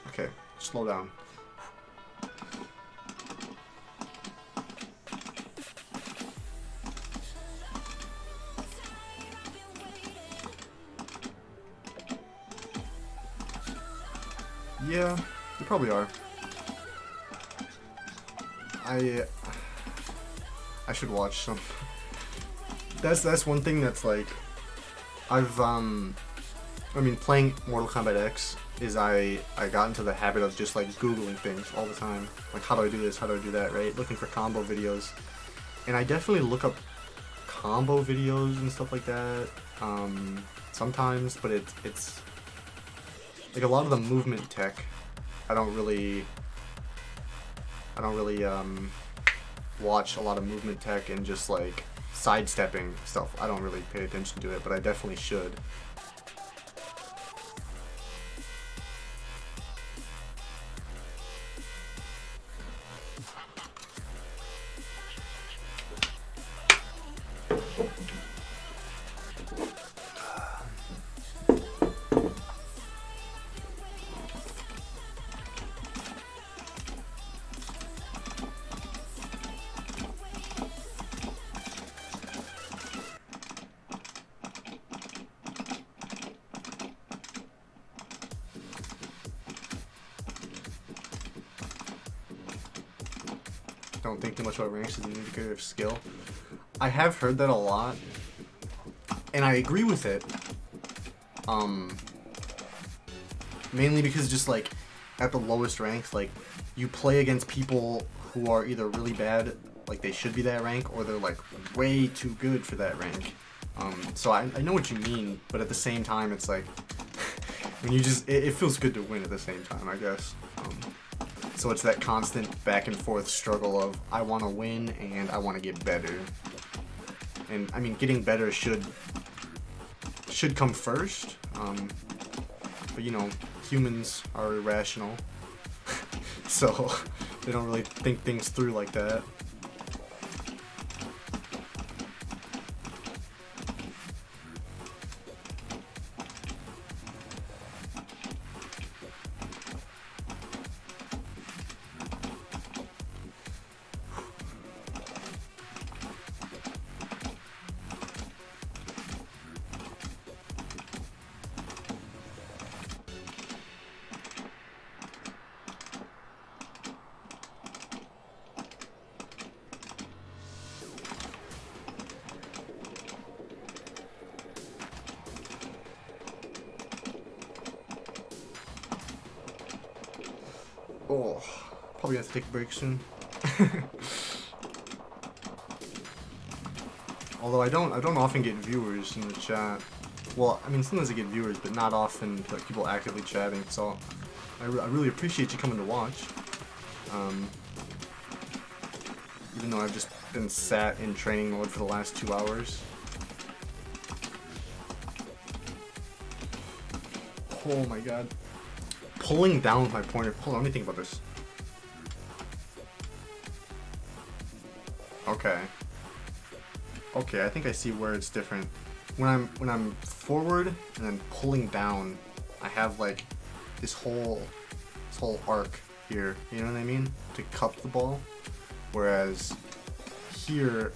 Okay, slow down. Yeah, you probably are. I should watch some. That's one thing that's like, I mean, playing Mortal Kombat X is I got into the habit of just like Googling things all the time. Like, how do I do this? How do I do that? Right? Looking for combo videos. And I definitely look up combo videos and stuff like that sometimes, but it's like a lot of the movement tech I don't really watch a lot of movement tech and just like sidestepping stuff. I don't really pay attention to it, but I definitely should. Don't think too much about ranks as an indicator of skill. I have heard that a lot, and I agree with it. Mainly because just like at the lowest ranks, like you play against people who are either really bad, like they should be that rank, or they're like way too good for that rank. So I know what you mean, but at the same time, it's like when you just it feels good to win at the same time, I guess. So it's that constant back and forth struggle of I want to win and I want to get better. And I mean, getting better should come first. But you know, humans are irrational, so they don't really think things through like that. Oh, probably have to take a break soon. Although I don't often get viewers in the chat. Well, I mean, sometimes I get viewers, but not often like people actively chatting. So I really appreciate you coming to watch. Even though I've just been sat in training mode for the last 2 hours. Oh my god. Pulling down with my pointer. Hold on, let me think about this. Okay. Okay, I think I see where it's different. When I'm forward and then pulling down, I have like this whole arc here. You know what I mean? To cup the ball. Whereas here,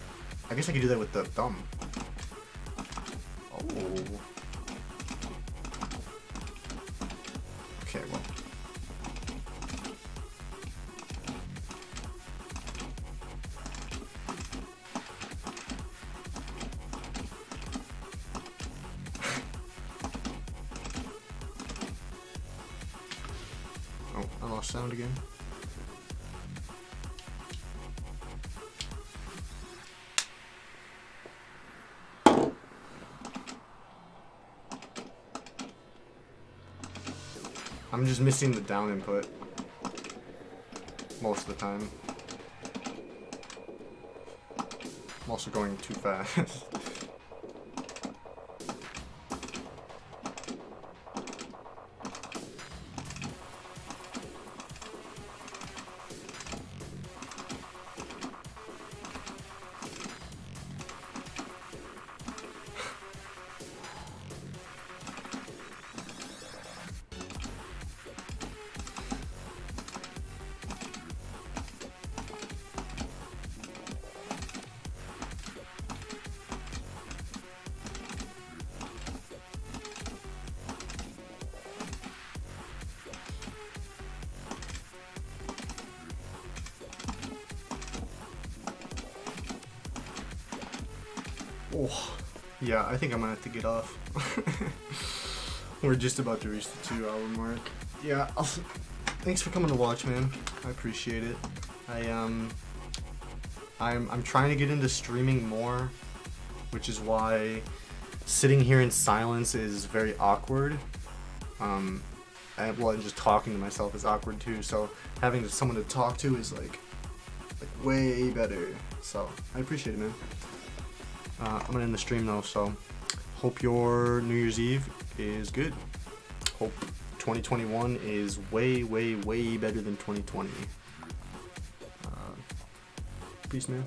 I guess I could do that with the thumb. Oh. Okay, well. Oh, I lost sound again. I'm just missing the down input most of the time. I'm also going too fast. Oh, yeah, I think I'm gonna have to get off. We're just about to reach the 2 hour mark. Yeah, thanks for coming to watch, man. I appreciate it. I'm trying to get into streaming more, which is why sitting here in silence is very awkward. And just talking to myself is awkward too. So having someone to talk to is like way better. So I appreciate it, man. I'm gonna end the stream though, so hope your New Year's Eve is good. Hope 2021 is way, way, way better than 2020. Peace, man.